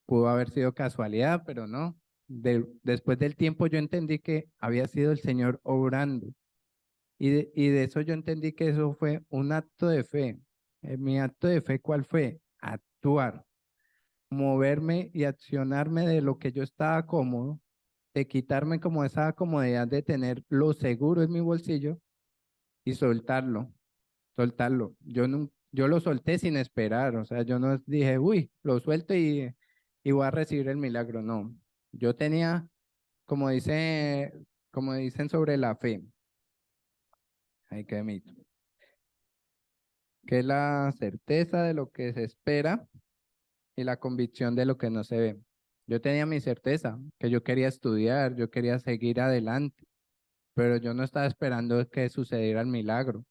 B: pudo haber sido casualidad, pero no. Después del tiempo yo entendí que había sido el Señor obrando. Y de eso yo entendí que eso fue un acto de fe. Mi acto de fe, ¿cuál fue? Actuar, moverme y accionarme de lo que yo estaba cómodo, de quitarme como esa comodidad de tener lo seguro en mi bolsillo y soltarlo, soltarlo. Yo lo solté sin esperar, o sea, yo no dije, uy, lo suelto y voy a recibir el milagro, no. Yo tenía, como dice, como dicen sobre la fe, ahí que mito, que es la certeza de lo que se espera y la convicción de lo que no se ve. Yo tenía mi certeza, que yo quería estudiar, yo quería seguir adelante, pero yo no estaba esperando que sucediera el milagro.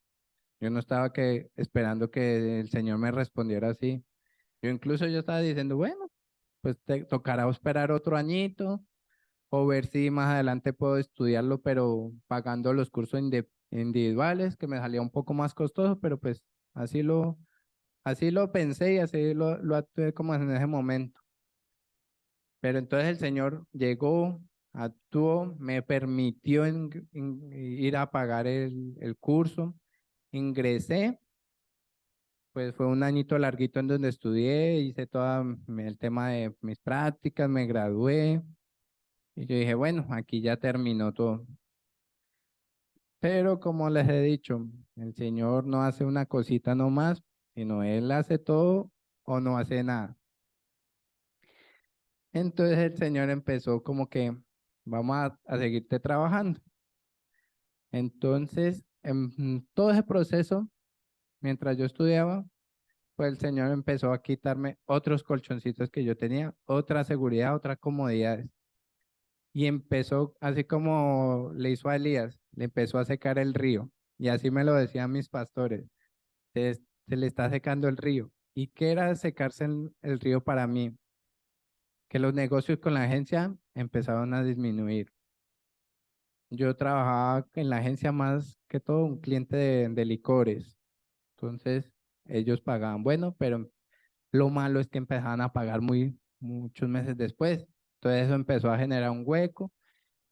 B: Yo no estaba esperando que el Señor me respondiera así. Yo estaba diciendo, bueno, pues te tocará esperar otro añito o ver si más adelante puedo estudiarlo, pero pagando los cursos individuales, que me salía un poco más costoso, pero pues así lo pensé y así lo actué como en ese momento. Pero entonces el Señor llegó, actuó, me permitió ir a pagar el curso, ingresé, pues fue un añito larguito en donde estudié, hice todo el tema de mis prácticas, me gradué y yo dije, bueno, aquí ya terminó todo. Pero como les he dicho, el Señor no hace una cosita nomás, sino Él hace todo o no hace nada. Entonces el Señor empezó como que vamos a seguirte trabajando. Entonces, en todo ese proceso, mientras yo estudiaba, pues el Señor empezó a quitarme otros colchoncitos que yo tenía, otra seguridad, otras comodidades. Y empezó, así como le hizo a Elías, le empezó a secar el río. Y así me lo decían mis pastores, se le está secando el río. ¿Y qué era secarse el río para mí? Que los negocios con la agencia empezaron a disminuir. Yo trabajaba en la agencia más que todo un cliente de licores. Entonces, ellos pagaban bueno, pero lo malo es que empezaban a pagar muchos meses después. Entonces, eso empezó a generar un hueco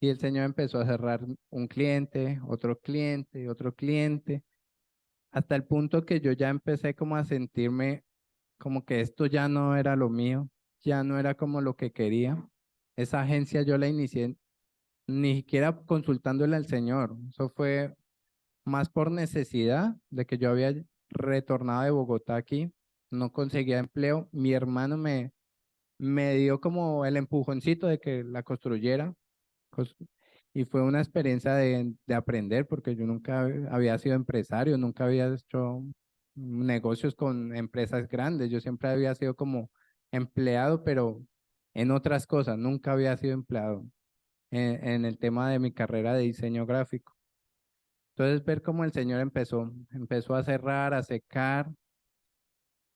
B: Y el Señor empezó a cerrar un cliente, otro cliente, hasta el punto que yo ya empecé como a sentirme como que esto ya no era lo mío, ya no era como lo que quería. Esa agencia yo la inicié ni siquiera consultándole al Señor. Eso fue más por necesidad de que yo había retornado de Bogotá aquí, no conseguía empleo. Mi hermano me dio como el empujoncito de que la construyera. cos- Y fue una experiencia de aprender porque yo nunca había sido empresario, nunca había hecho negocios con empresas grandes. Yo siempre había sido como empleado, pero en otras cosas, nunca había sido empleado en el tema de mi carrera de diseño gráfico. Entonces, ver cómo el Señor empezó a cerrar, a secar,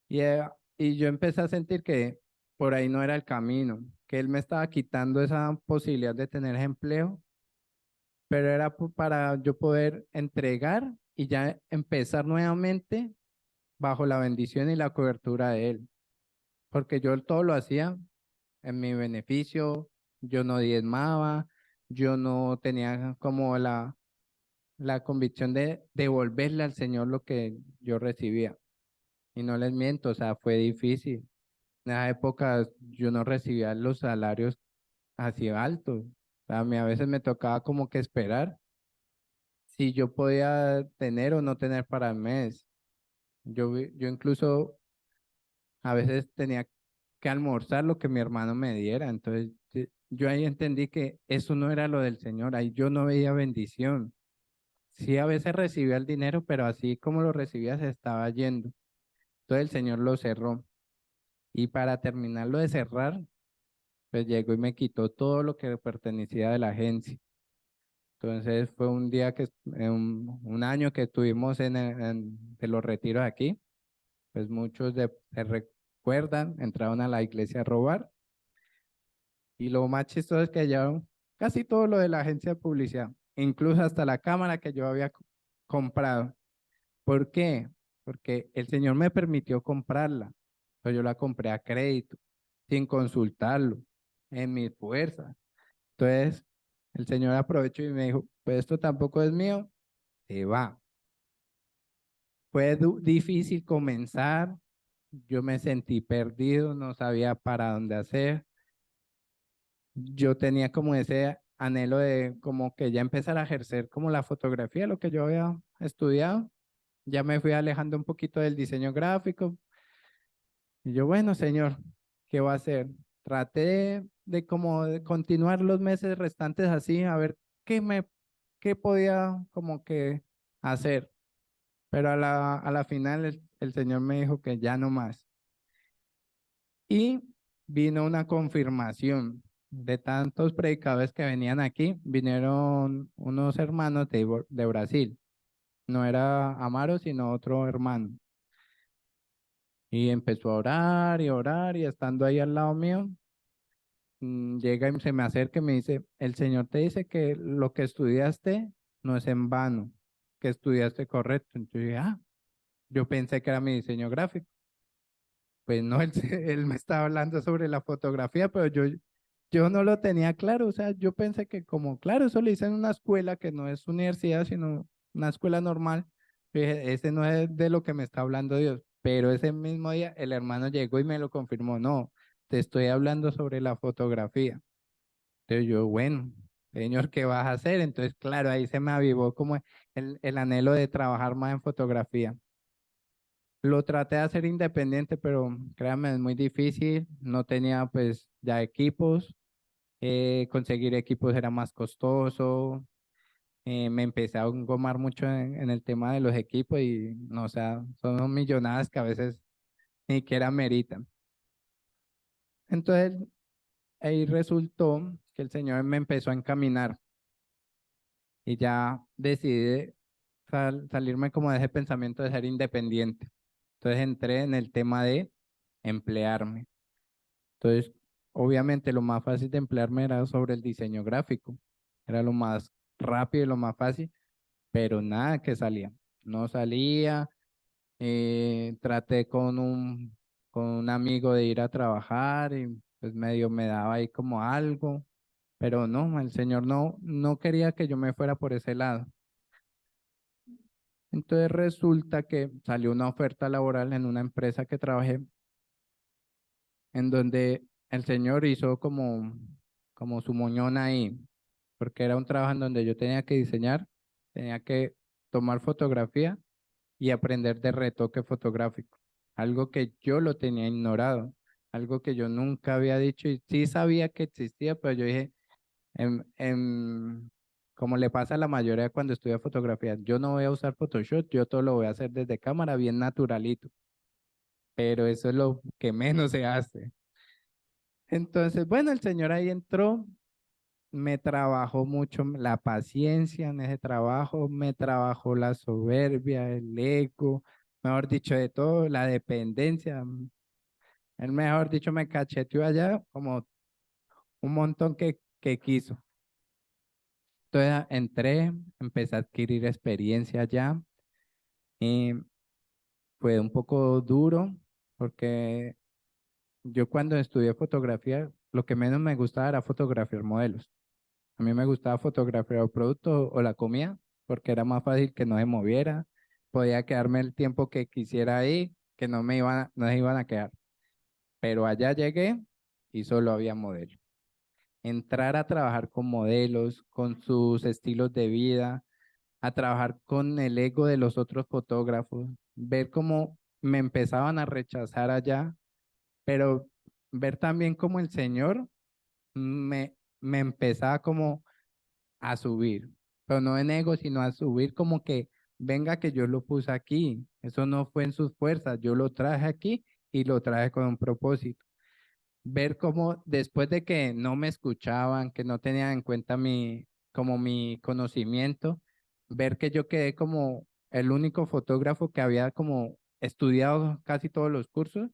B: y yo empecé a sentir que por ahí no era el camino, que Él me estaba quitando esa posibilidad de tener empleo, pero era para yo poder entregar y ya empezar nuevamente bajo la bendición y la cobertura de Él, porque yo todo lo hacía en mi beneficio, yo no diezmaba, yo no tenía como la convicción de devolverle al Señor lo que yo recibía. Y no les miento, o sea, fue difícil. En esa época yo no recibía los salarios así altos. O sea, a veces me tocaba como que esperar si yo podía tener o no tener para el mes. Yo incluso a veces tenía que almorzar lo que mi hermano me diera. Entonces yo ahí entendí que eso no era lo del Señor. Ahí yo no veía bendición. Sí, a veces recibía el dinero, pero así como lo recibía se estaba yendo. Entonces el Señor lo cerró. Y para terminarlo de cerrar, pues llegó y me quitó todo lo que pertenecía de la agencia. Entonces fue un día un año que estuvimos de los retiros aquí, pues muchos se recuerdan, entraron a la iglesia a robar. Y lo más chistoso es que hallaron casi todo lo de la agencia de publicidad, incluso hasta la cámara que yo había comprado. ¿Por qué? Porque el Señor me permitió comprarla, pero yo la compré a crédito, sin consultarlo, en mis fuerzas. Entonces, el Señor aprovechó y me dijo, pues esto tampoco es mío, se va. Fue difícil comenzar, yo me sentí perdido, no sabía para dónde hacer. Yo tenía como ese anhelo de como que ya empezar a ejercer como la fotografía, lo que yo había estudiado. Ya me fui alejando un poquito del diseño gráfico. Y yo, bueno, señor, ¿qué va a hacer? Traté de como de continuar los meses restantes así, a ver qué podía como que hacer. Pero a la final el señor me dijo que ya no más. Y vino una confirmación de tantos predicadores que venían aquí. Vinieron unos hermanos de Brasil. No era Amaro, sino otro hermano. Y empezó a orar y estando ahí al lado mío, llega y se me acerca y me dice, el Señor te dice que lo que estudiaste no es en vano, que estudiaste correcto. Entonces yo dije, yo pensé que era mi diseño gráfico. Pues no, él me estaba hablando sobre la fotografía, pero yo no lo tenía claro. O sea, yo pensé que como, claro, eso lo hice en una escuela que no es universidad, sino una escuela normal. Yo dije, ese no es de lo que me está hablando Dios. Pero ese mismo día el hermano llegó y me lo confirmó. No, te estoy hablando sobre la fotografía. Entonces yo, bueno, señor, ¿qué vas a hacer? Entonces, claro, ahí se me avivó como el anhelo de trabajar más en fotografía. Lo traté de hacer independiente, pero créanme, es muy difícil. No tenía pues ya equipos. Conseguir equipos era más costoso. Me empecé a engomar mucho en el tema de los equipos y no, o sea, son millonadas que a veces ni siquiera meritan. Entonces, ahí resultó que el Señor me empezó a encaminar y ya decidí salirme como de ese pensamiento de ser independiente. Entonces entré en el tema de emplearme. Entonces, obviamente lo más fácil de emplearme era sobre el diseño gráfico. Era lo más rápido y lo más fácil, pero nada que salía. No salía. Traté con un amigo de ir a trabajar y pues medio me daba ahí como algo. pero no, el Señor no quería que yo me fuera por ese lado. Entonces resulta que salió una oferta laboral en una empresa que trabajé, en donde el Señor hizo como su moñón ahí, porque era un trabajo en donde yo tenía que diseñar, tenía que tomar fotografía y aprender de retoque fotográfico, algo que yo lo tenía ignorado, algo que yo nunca había dicho y sí sabía que existía, pero yo dije, como le pasa a la mayoría cuando estudia fotografía, yo no voy a usar Photoshop, yo todo lo voy a hacer desde cámara bien naturalito, pero eso es lo que menos se hace. Entonces, bueno, el señor ahí entró, me trabajó mucho la paciencia en ese trabajo, me trabajó la soberbia, el ego, mejor dicho, de todo, la dependencia. Él, mejor dicho, me cacheteó allá como un montón que quiso. Entonces entré, empecé a adquirir experiencia allá y fue un poco duro porque yo cuando estudié fotografía, lo que menos me gustaba era fotografiar modelos. A mí me gustaba fotografiar el producto o la comida porque era más fácil que no se moviera, podía quedarme el tiempo que quisiera ahí, que no se iban a quedar. Pero allá llegué y solo había modelos. Entrar a trabajar con modelos, con sus estilos de vida, a trabajar con el ego de los otros fotógrafos, ver cómo me empezaban a rechazar allá, pero ver también cómo el Señor me empezaba como a subir, pero no en ego, sino a subir como que venga que yo lo puse aquí, eso no fue en sus fuerzas, yo lo traje aquí y lo traje con un propósito. Ver cómo después de que no me escuchaban, que no tenían en cuenta como mi conocimiento, ver que yo quedé como el único fotógrafo que había como estudiado casi todos los cursos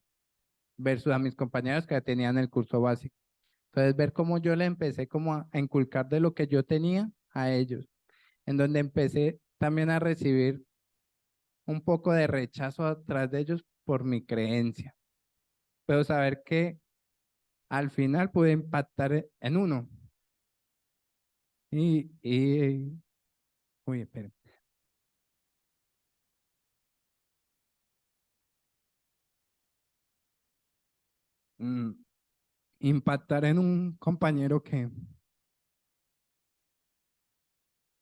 B: versus a mis compañeros que tenían el curso básico. Entonces, ver cómo yo le empecé como a inculcar de lo que yo tenía a ellos, en donde empecé también a recibir un poco de rechazo atrás de ellos por mi creencia, pero saber que al final pude impactar en uno. Uy, espera. Mm, impactar en un compañero que,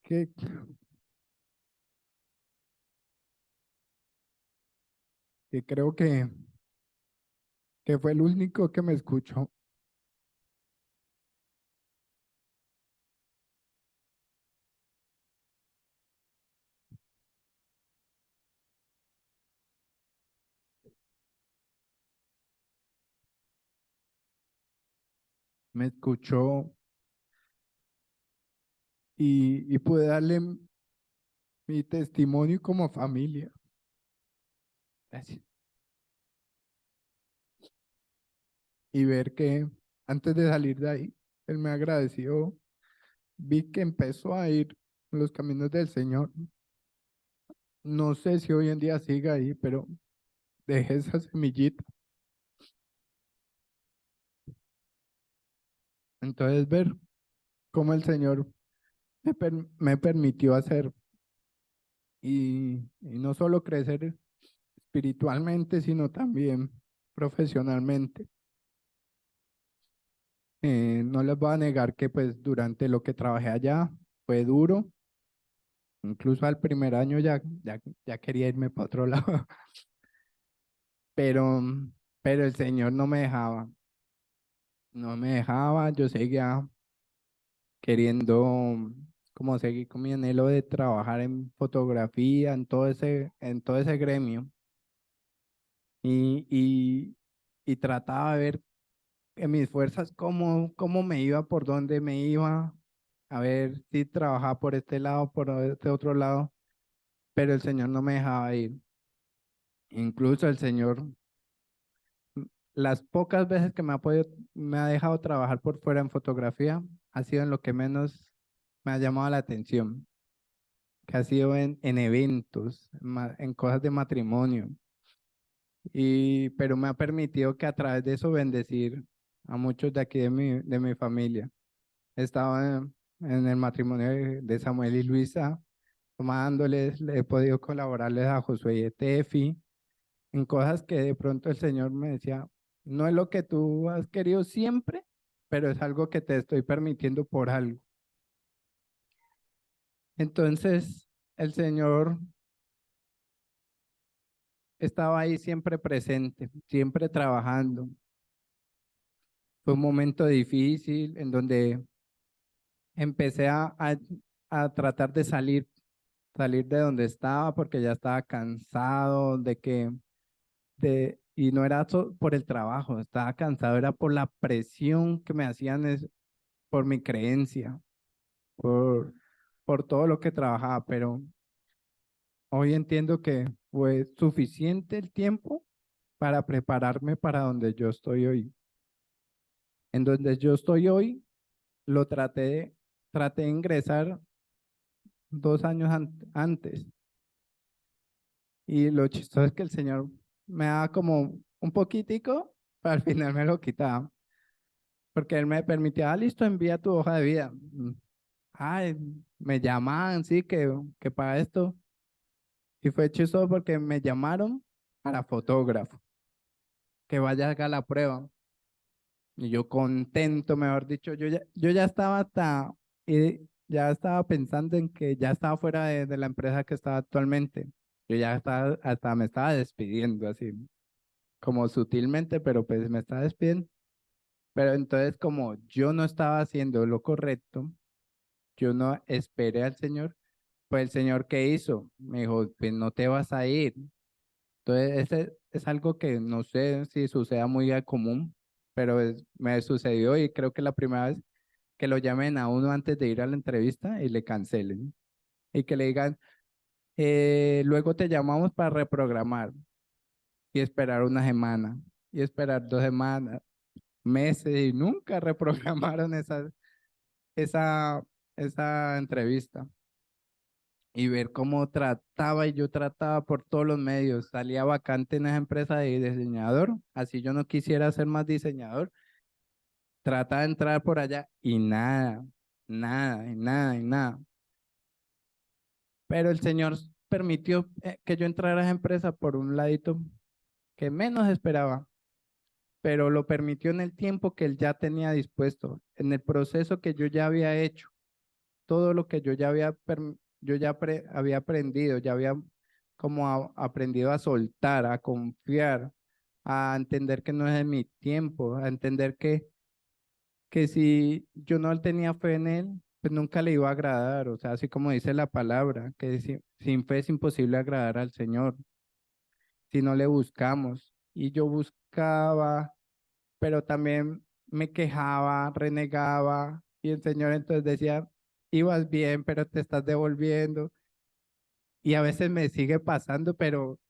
B: que creo que fue el único que me escuchó. Me escuchó y pude darle mi testimonio como familia. Gracias. Y ver que antes de salir de ahí, él me agradeció. Vi que empezó a ir en los caminos del Señor. No sé si hoy en día siga ahí, pero dejé esa semillita. Entonces, ver cómo el Señor me permitió hacer y no solo crecer espiritualmente, sino también profesionalmente. No les voy a negar que pues durante lo que trabajé allá fue duro, incluso al primer año ya quería irme para otro lado, pero, pero el Señor no me dejaba, yo seguía queriendo como seguir con mi anhelo de trabajar en fotografía, en todo ese gremio y, y, y trataba de ver en mis fuerzas cómo me iba, por dónde me iba, a ver si trabajaba por este lado, por este otro lado, pero el Señor no me dejaba ir. Incluso el Señor, las pocas veces que me ha dejado trabajar por fuera en fotografía, ha sido en lo que menos me ha llamado la atención, que ha sido en eventos, en cosas de matrimonio, pero me ha permitido que a través de eso bendecir a muchos de aquí de mi familia. estaba en el matrimonio de Samuel y Luisa, tomándoles, le he podido colaborarles a Josué y a Tefi, en cosas que de pronto el Señor me decía, no es lo que tú has querido siempre, pero es algo que te estoy permitiendo por algo. Entonces, el Señor estaba ahí siempre presente, siempre trabajando. Fue un momento difícil en donde empecé a tratar de salir de donde estaba porque ya estaba cansado y no era por el trabajo, estaba cansado, era por la presión que me hacían, por mi creencia, por, por todo lo que trabajaba, pero hoy entiendo que fue suficiente el tiempo para prepararme para donde yo estoy hoy. En donde yo estoy hoy, traté de ingresar 2 años antes. Y lo chistoso es que el Señor me daba como un poquitico, pero al final me lo quitaba. Porque Él me permitía, listo, envía tu hoja de vida. Ay, me llamaban, sí, que para esto. Y fue chistoso porque me llamaron para fotógrafo, que vaya a haga la prueba. Y yo contento, mejor dicho, yo ya estaba ya estaba pensando en que ya estaba fuera de la empresa que estaba actualmente. Yo ya estaba, hasta me estaba despidiendo, así, como sutilmente, pero pues me estaba despidiendo. Pero entonces, como yo no estaba haciendo lo correcto, yo no esperé al Señor, pues el Señor, ¿qué hizo? Me dijo, pues no te vas a ir. Entonces, ese es algo que no sé si suceda muy a común, pero me sucedió y creo que la primera vez que lo llamen a uno antes de ir a la entrevista y le cancelen y que le digan, luego te llamamos para reprogramar y esperar una semana y esperar 2 semanas, meses y nunca reprogramaron esa, esa entrevista y ver cómo trataba y yo trataba por todos los medios. Salía vacante en esa empresa de diseñador, así yo no quisiera ser más diseñador, trataba de entrar por allá y nada, nada, y nada, y nada. Pero el Señor permitió que yo entrara a esa empresa por un ladito que menos esperaba, pero lo permitió en el tiempo que Él ya tenía dispuesto, en el proceso que yo ya había hecho, todo lo que yo ya había aprendido, ya había como aprendido a soltar, a confiar, a entender que no es de mi tiempo, a entender que si yo no tenía fe en Él, pues nunca le iba a agradar, o sea, así como dice la palabra, que sin fe es imposible agradar al Señor si no le buscamos. Y yo buscaba, pero también me quejaba, renegaba, y el Señor entonces decía, ibas bien, pero te estás devolviendo. Y a veces me sigue pasando, pero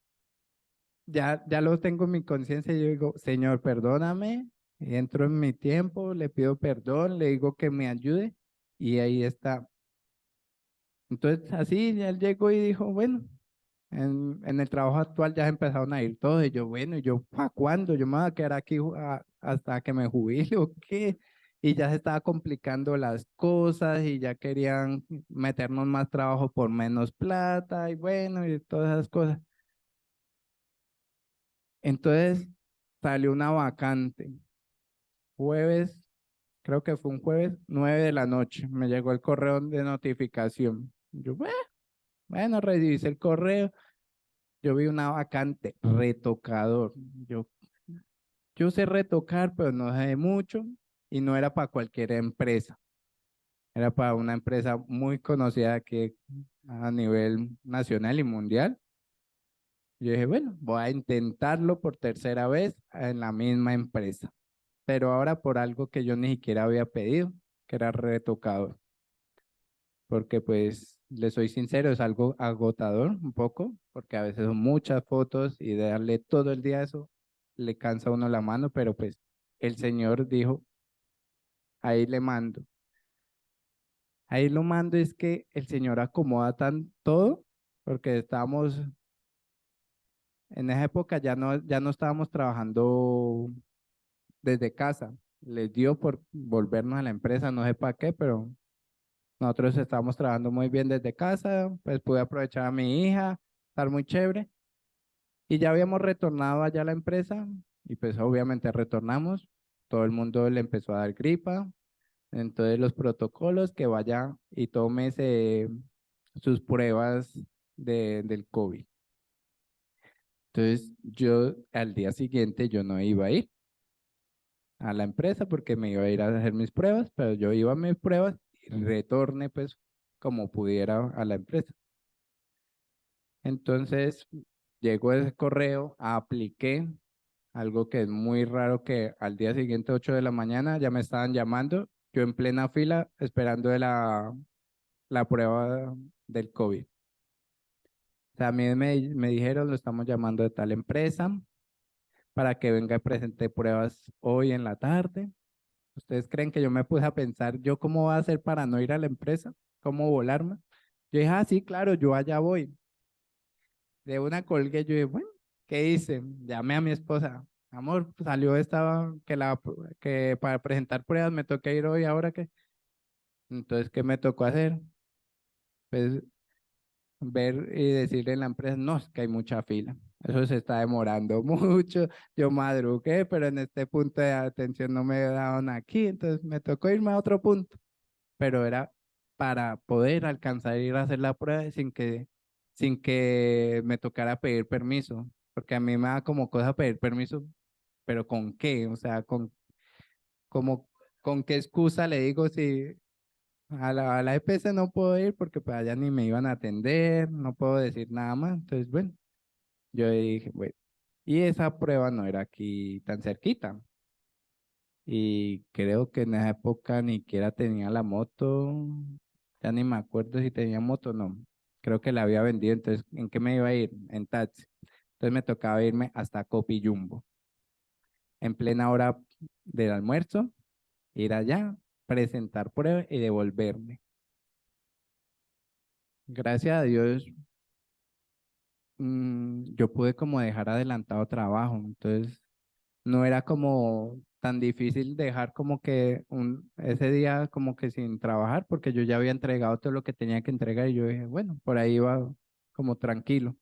B: ya lo tengo en mi conciencia y yo digo, Señor, perdóname, entro en mi tiempo, le pido perdón, le digo que me ayude, y ahí está. Entonces, así ya él llegó y dijo, bueno, en el trabajo actual ya empezaron a ir todos, y yo, bueno, ¿y yo para cuándo? ¿Yo me voy a quedar aquí hasta que me jubile o qué? Y ya se estaba complicando las cosas y ya querían meternos más trabajo por menos plata y bueno, y todas esas cosas. Entonces salió una vacante. Jueves, creo que fue un jueves, 9 de la noche, me llegó el correo de notificación. Yo, bueno, revisé el correo. Yo vi una vacante, retocador. Yo, yo sé retocar, pero no sé mucho y no era para cualquier empresa. Era para una empresa muy conocida que a nivel nacional y mundial. Yo dije, bueno, voy a intentarlo por tercera vez en la misma empresa, pero ahora por algo que yo ni siquiera había pedido, que era retocador, porque pues le soy sincero, es algo agotador un poco, porque a veces son muchas fotos y de darle todo el día a eso, le cansa a uno la mano, pero pues el Señor dijo, ahí le mando. Ahí lo mando es que el Señor acomoda tan todo, porque estábamos, en esa época ya no estábamos trabajando desde casa, les dio por volvernos a la empresa, no sé para qué, pero nosotros estábamos trabajando muy bien desde casa, pues pude aprovechar a mi hija, estar muy chévere, y ya habíamos retornado allá a la empresa, y pues obviamente retornamos, todo el mundo le empezó a dar gripa, entonces los protocolos que vaya y tome sus pruebas del COVID. Entonces yo al día siguiente yo no iba a ir a la empresa porque me iba a ir a hacer mis pruebas, pero yo iba a mis pruebas y retorné pues como pudiera a la empresa. Entonces llegó ese correo, apliqué, algo que es muy raro que al día siguiente, 8 de la mañana, ya me estaban llamando, yo en plena fila esperando de la prueba del COVID. También me dijeron, lo estamos llamando de tal empresa para que venga y presente pruebas hoy en la tarde. ¿Ustedes creen que yo me puse a pensar, yo cómo voy a hacer para no ir a la empresa? ¿Cómo volarme? Yo dije, sí, claro, yo allá voy. De una colgué, yo dije, bueno, ¿qué hice? Llamé a mi esposa. Amor, salió que para presentar pruebas me toca ir hoy, ¿ahora qué? Entonces, ¿qué me tocó hacer? Pues ver y decirle en la empresa, no, es que hay mucha fila. Eso se está demorando mucho. Yo madrugué, pero en este punto de atención no me daban aquí, entonces me tocó irme a otro punto. Pero era para poder alcanzar a ir a hacer la prueba sin que me tocara pedir permiso, porque a mí me da como cosa pedir permiso, pero ¿con qué? O sea, como, ¿con qué excusa le digo si a la EPS no puedo ir porque pues allá ni me iban a atender, no puedo decir nada más? Entonces, bueno, yo dije, bueno, y esa prueba no era aquí tan cerquita. Y creo que en esa época ni siquiera tenía la moto, ya ni me acuerdo si tenía moto o no. Creo que la había vendido, entonces, ¿en qué me iba a ir? En taxi. Entonces me tocaba irme hasta Copiyumbo, en plena hora del almuerzo, ir allá, presentar pruebas y devolverme. Gracias a Dios, yo pude como dejar adelantado trabajo, entonces no era como tan difícil dejar como que ese día como que sin trabajar, porque yo ya había entregado todo lo que tenía que entregar y yo dije, bueno, por ahí iba como tranquilo.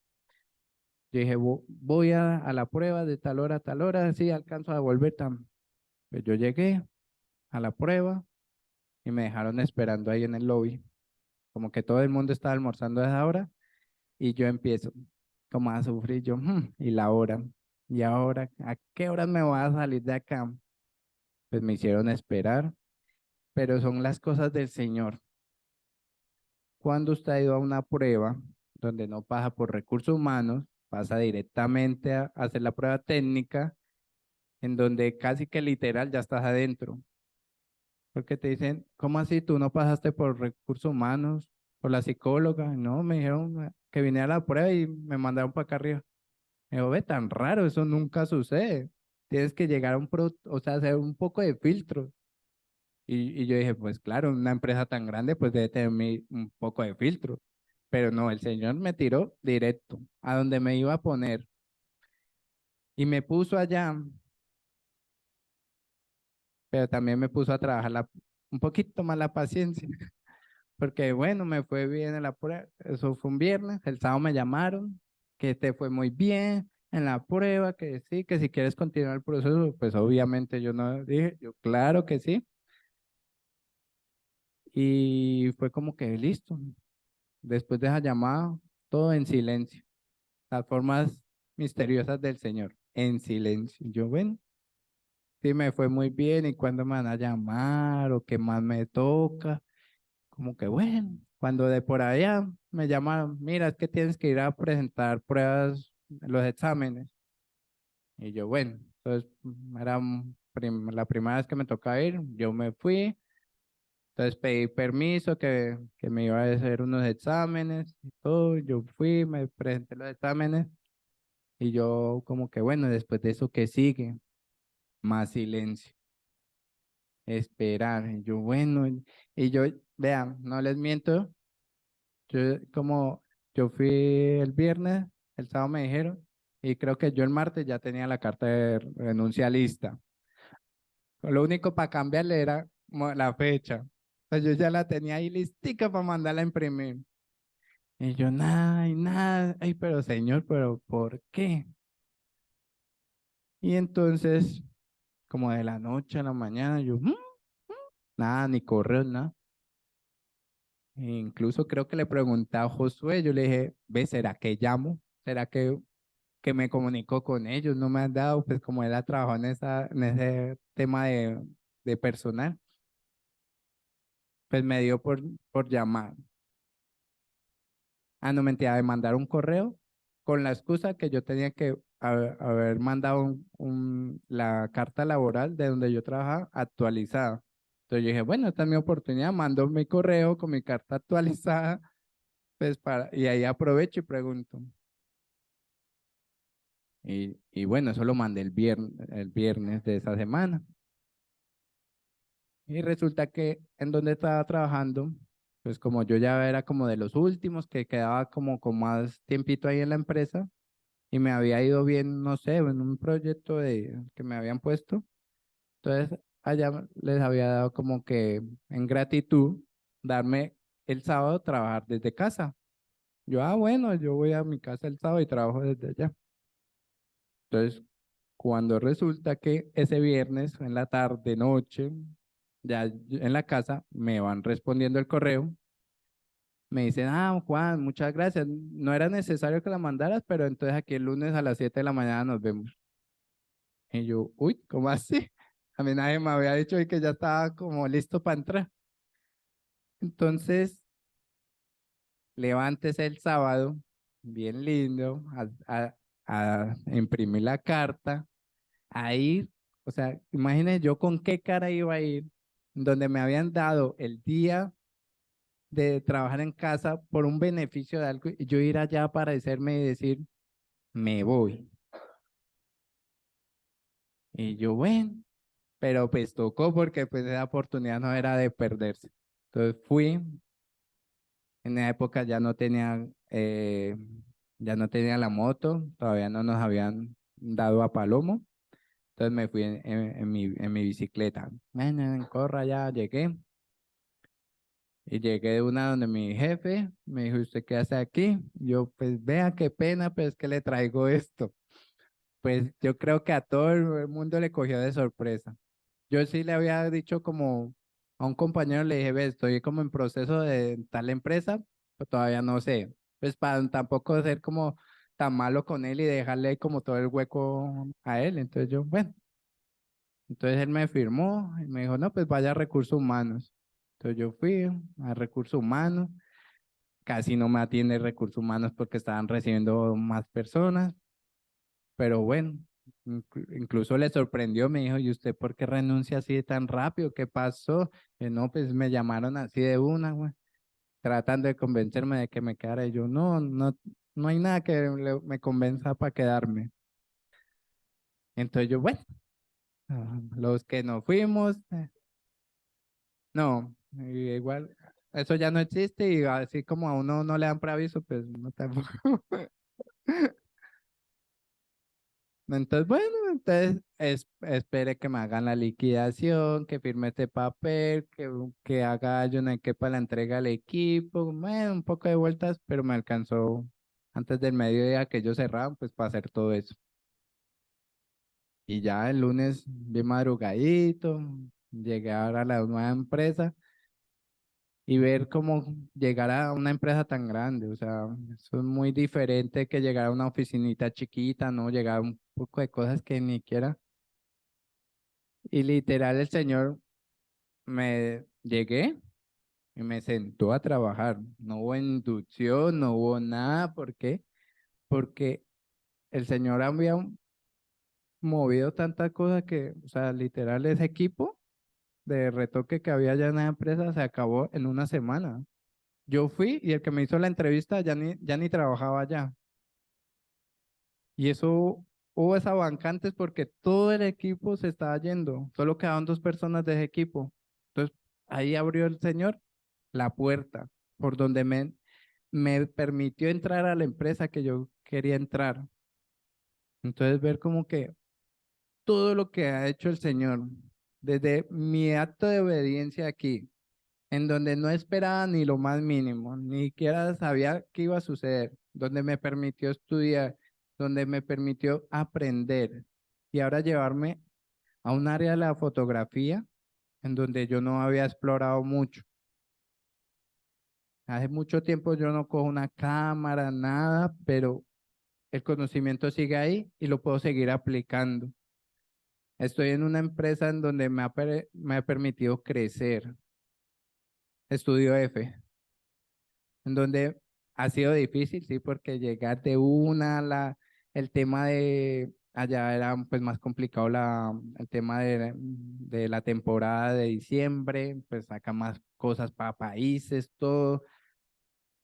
B: Yo dije, voy a la prueba de tal hora a tal hora, sí, alcanzo a volver tan. Pues yo llegué a la prueba y me dejaron esperando ahí en el lobby, como que todo el mundo estaba almorzando a esa hora y yo empiezo como a sufrir yo, y la hora, y ahora, ¿a qué horas me voy a salir de acá? Pues me hicieron esperar, pero son las cosas del Señor. Cuando usted ha ido a una prueba donde no pasa por recursos humanos, pasa directamente a hacer la prueba técnica, en donde casi que literal ya estás adentro. Porque te dicen, ¿cómo así tú no pasaste por recursos humanos, por la psicóloga? No, me dijeron que vine a la prueba y me mandaron para acá arriba. Me dijo, ve, tan raro, eso nunca sucede. Tienes que llegar a o sea, hacer un poco de filtro. Y yo dije, pues claro, una empresa tan grande pues debe tener un poco de filtro. Pero no, el señor me tiró directo a donde me iba a poner y me puso allá, pero también me puso a trabajar un poquito más la paciencia, porque bueno, me fue bien en la prueba, eso fue un viernes, el sábado me llamaron, que te fue muy bien en la prueba, que sí, que si quieres continuar el proceso, pues obviamente yo no dije, yo claro que sí, y fue como que listo. Después de esa llamada, todo en silencio. Las formas misteriosas del Señor, en silencio. Yo, bueno, sí me fue muy bien y cuándo me van a llamar o qué más me toca. Como que bueno, cuando de por allá me llamaron, mira, es que tienes que ir a presentar pruebas, los exámenes. Y yo, bueno, entonces era la primera vez que me tocaba ir, yo me fui. Entonces pedí permiso que me iba a hacer unos exámenes y todo. Yo fui, me presenté los exámenes y yo como que bueno, después de eso, ¿qué sigue? Más silencio, esperar. Y yo bueno, y yo, vean, no les miento, yo como yo fui el viernes, el sábado me dijeron y creo que yo el martes ya tenía la carta de renuncia lista. Lo único para cambiarle era la fecha. Pues yo ya la tenía ahí listica para mandarla a imprimir. Y yo, nada, y nada. Ay, pero señor, pero ¿por qué? Y entonces, como de la noche a la mañana, yo, nada, ni correo, nada. E incluso creo que le pregunté a Josué, yo le dije, ve, ¿será que llamo? ¿Será que me comunico con ellos? No me han dado, pues como él ha trabajado en ese tema de personal, pues me dio por llamar. Ah, no, mentira, de mandar un correo con la excusa que yo tenía que haber mandado la carta laboral de donde yo trabajaba actualizada. Entonces yo dije, bueno, esta es mi oportunidad, mando mi correo con mi carta actualizada, pues y ahí aprovecho y pregunto. Y bueno, eso lo mandé el viernes de esa semana. Y resulta que en donde estaba trabajando, pues como yo ya era como de los últimos, que quedaba como con más tiempito ahí en la empresa, y me había ido bien, no sé, en un proyecto que me habían puesto. Entonces, allá les había dado como que en gratitud darme el sábado trabajar desde casa. Yo, bueno, yo voy a mi casa el sábado y trabajo desde allá. Entonces, cuando resulta que ese viernes en la tarde, noche, ya en la casa me van respondiendo el correo, me dicen, Juan, muchas gracias, no era necesario que la mandaras, pero entonces aquí el lunes a las 7 de la mañana nos vemos. Y yo, uy, ¿cómo así? A mí nadie me había dicho y que ya estaba como listo para entrar. Entonces, levántese el sábado, bien lindo, a imprimir la carta, a ir, o sea, imagínense yo con qué cara iba a ir, donde me habían dado el día de trabajar en casa por un beneficio de algo, y yo ir allá para parecerme y decir, me voy. Y yo, bueno, pero pues tocó porque pues esa oportunidad no era de perderse. Entonces fui, en esa época ya no tenía la moto, todavía no nos habían dado a Palomo, entonces me fui en mi bicicleta. Bueno, corra ya, llegué. Y llegué de una donde mi jefe me dijo, ¿usted qué hace aquí? Yo, pues vea qué pena, pues que le traigo esto. Pues yo creo que a todo el mundo le cogió de sorpresa. Yo sí le había dicho como a un compañero, le dije, ve, estoy como en proceso de tal empresa, pero todavía no sé. Pues para tampoco ser como tan malo con él y dejarle como todo el hueco a él. Entonces yo, bueno, entonces él me firmó y me dijo, no, pues vaya a recursos humanos. Entonces yo fui a recursos humanos, casi no me atiende recursos humanos porque estaban recibiendo más personas, pero bueno, incluso le sorprendió, me dijo, ¿y usted por qué renuncia así de tan rápido? ¿Qué pasó? No, pues me llamaron así de una, güey, tratando de convencerme de que me quedara. Y yo, no hay nada que me convenza para quedarme. Entonces yo, bueno, los que nos fuimos, no, igual, eso ya no existe y así como a uno no le dan preaviso, pues no tampoco. Entonces, bueno, entonces espere que me hagan la liquidación, que firme este papel, que haga yo una que para la entrega al equipo, bueno, un poco de vueltas, pero me alcanzó antes del mediodía que ellos cerraban, pues para hacer todo eso. Y ya el lunes, bien madrugadito, llegué ahora a la nueva empresa y ver cómo llegar a una empresa tan grande, o sea, eso es muy diferente que llegar a una oficinita chiquita, ¿no? Llegar a un poco de cosas que ni siquiera. Y literal el señor me llegué y me sentó a trabajar. No hubo inducción, no hubo nada. ¿Por qué? Porque el señor había movido tantas cosas que, o sea, literal ese equipo de retoque que había ya en la empresa se acabó en una semana. Yo fui y el que me hizo la entrevista ya ni trabajaba allá. Y eso hubo esa vacantes porque todo el equipo se estaba yendo. Solo quedaban dos personas de ese equipo. Entonces ahí abrió el señor la puerta por donde me permitió entrar a la empresa que yo quería entrar. Entonces ver como que todo lo que ha hecho el señor. desde mi acto de obediencia aquí, en donde no esperaba ni lo más mínimo, ni siquiera sabía qué iba a suceder, donde me permitió estudiar, donde me permitió aprender y ahora llevarme a un área de la fotografía en donde yo no había explorado mucho. Hace mucho tiempo yo no cojo una cámara, nada, pero el conocimiento sigue ahí y lo puedo seguir aplicando. Estoy en una empresa en donde me ha permitido crecer. Estudio F, en donde ha sido difícil, sí, porque llegar de el tema de allá era pues más complicado el tema de la temporada de diciembre, pues saca más cosas para países, todo,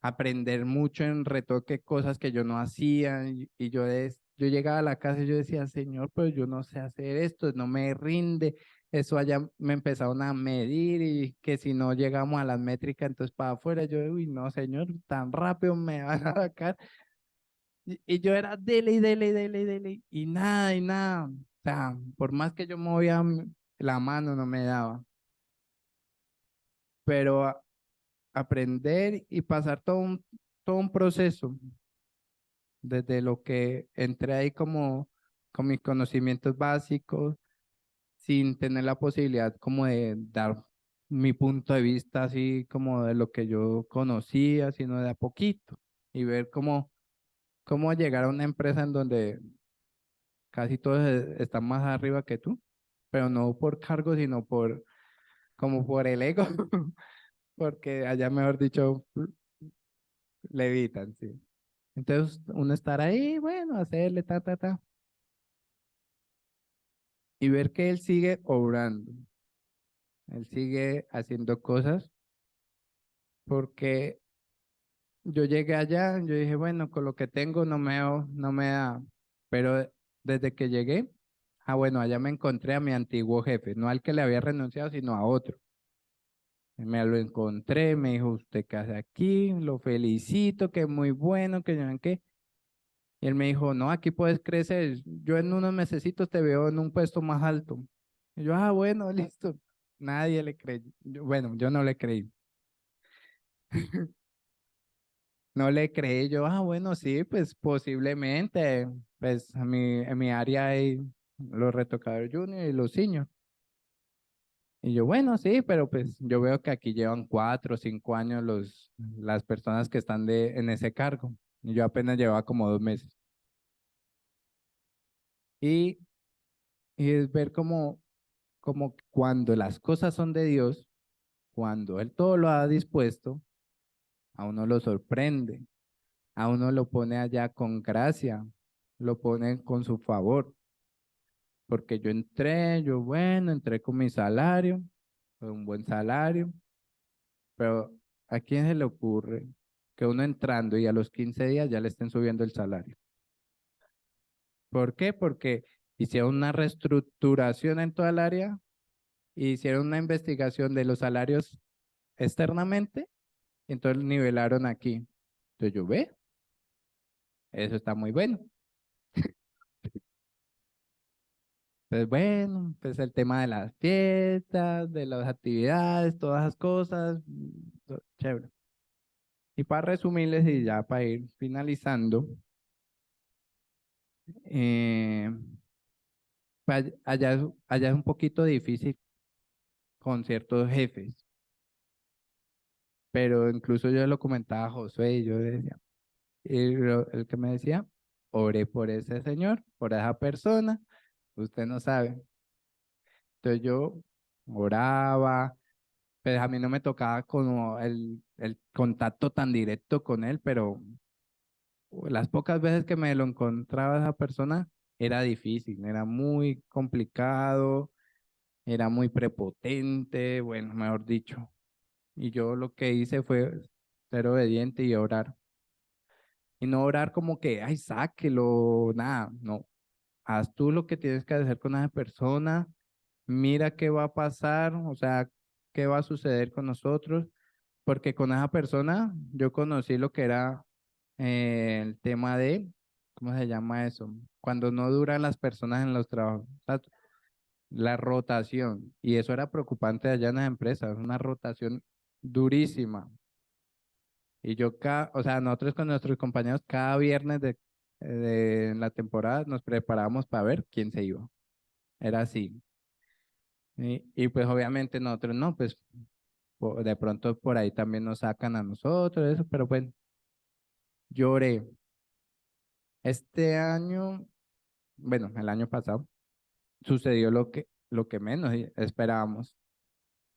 B: aprender mucho en retoque, cosas que yo no hacía, yo llegaba a la casa y yo decía, Señor, pero yo no sé hacer esto, no me rinde, eso allá me empezaron a medir y que si no llegamos a las métricas, entonces para afuera, yo, uy, no, Señor, tan rápido me van a sacar, y yo era dele y dele y dele y dele, y nada, o sea, por más que yo movía la mano, no me daba, pero aprender y pasar todo un proceso desde lo que entré ahí como con mis conocimientos básicos, sin tener la posibilidad como de dar mi punto de vista así como de lo que yo conocía, sino de a poquito y ver cómo llegar a una empresa en donde casi todos están más arriba que tú, pero no por cargo, sino como por el ego, porque allá mejor dicho, levitan, sí. Entonces uno estar ahí, bueno, hacerle ta, y ver que él sigue obrando. Él sigue haciendo cosas porque yo llegué allá, yo dije, bueno, con lo que tengo no me da, pero desde que llegué, bueno, allá me encontré a mi antiguo jefe, no al que le había renunciado, sino a otro. Me lo encontré, me dijo, ¿usted qué hace aquí? Lo felicito, que es muy bueno, que yo no sé qué. Y él me dijo, no, aquí puedes crecer, yo en unos mesecitos te veo en un puesto más alto. Y yo, bueno, listo. Nadie le creyó. Bueno, yo no le creí. No le creí yo, bueno, sí, pues posiblemente, pues en mi área hay los retocadores junior y los senior. Y yo, bueno, sí, pero pues yo veo que aquí llevan 4 o 5 años las personas que están en ese cargo. Y yo apenas llevaba como 2 meses. Y, y es ver como cuando las cosas son de Dios, cuando Él todo lo ha dispuesto, a uno lo sorprende, a uno lo pone allá con gracia, lo pone con su favor. Porque yo entré, yo bueno, entré con mi salario, fue un buen salario, pero ¿a quién se le ocurre que uno entrando y a los 15 días ya le estén subiendo el salario? ¿Por qué? Porque hicieron una reestructuración en toda el área, hicieron una investigación de los salarios externamente, y entonces nivelaron aquí. Entonces yo ve, eso está muy bueno. Pues bueno, pues el tema de las fiestas, de las actividades, todas esas cosas, chévere. Y para resumirles y ya para ir finalizando, eh, allá es un poquito difícil con ciertos jefes, pero incluso yo lo comentaba a Josué y yo decía, el que me decía, oré por ese señor, por esa persona, usted no sabe. Entonces yo oraba, pues a mí no me tocaba como el contacto tan directo con él, pero las pocas veces que me lo encontraba esa persona era difícil, era muy complicado, era muy prepotente, bueno, mejor dicho. Y yo lo que hice fue ser obediente y orar. Y no orar como que, ay, sáquelo, nada, no. Haz tú lo que tienes que hacer con esa persona, mira qué va a pasar, o sea, qué va a suceder con nosotros, porque con esa persona yo conocí lo que era el tema de, ¿cómo se llama eso? Cuando no duran las personas en los trabajos. la rotación, y eso era preocupante allá en las empresas, una rotación durísima. Y yo, o sea, nosotros con nuestros compañeros cada viernes de la temporada nos preparábamos para ver quién se iba. Era así. Y pues obviamente nosotros no, pues de pronto por ahí también nos sacan a nosotros, eso, pero bueno, lloré. Este año, bueno, el año pasado, sucedió lo que menos esperábamos.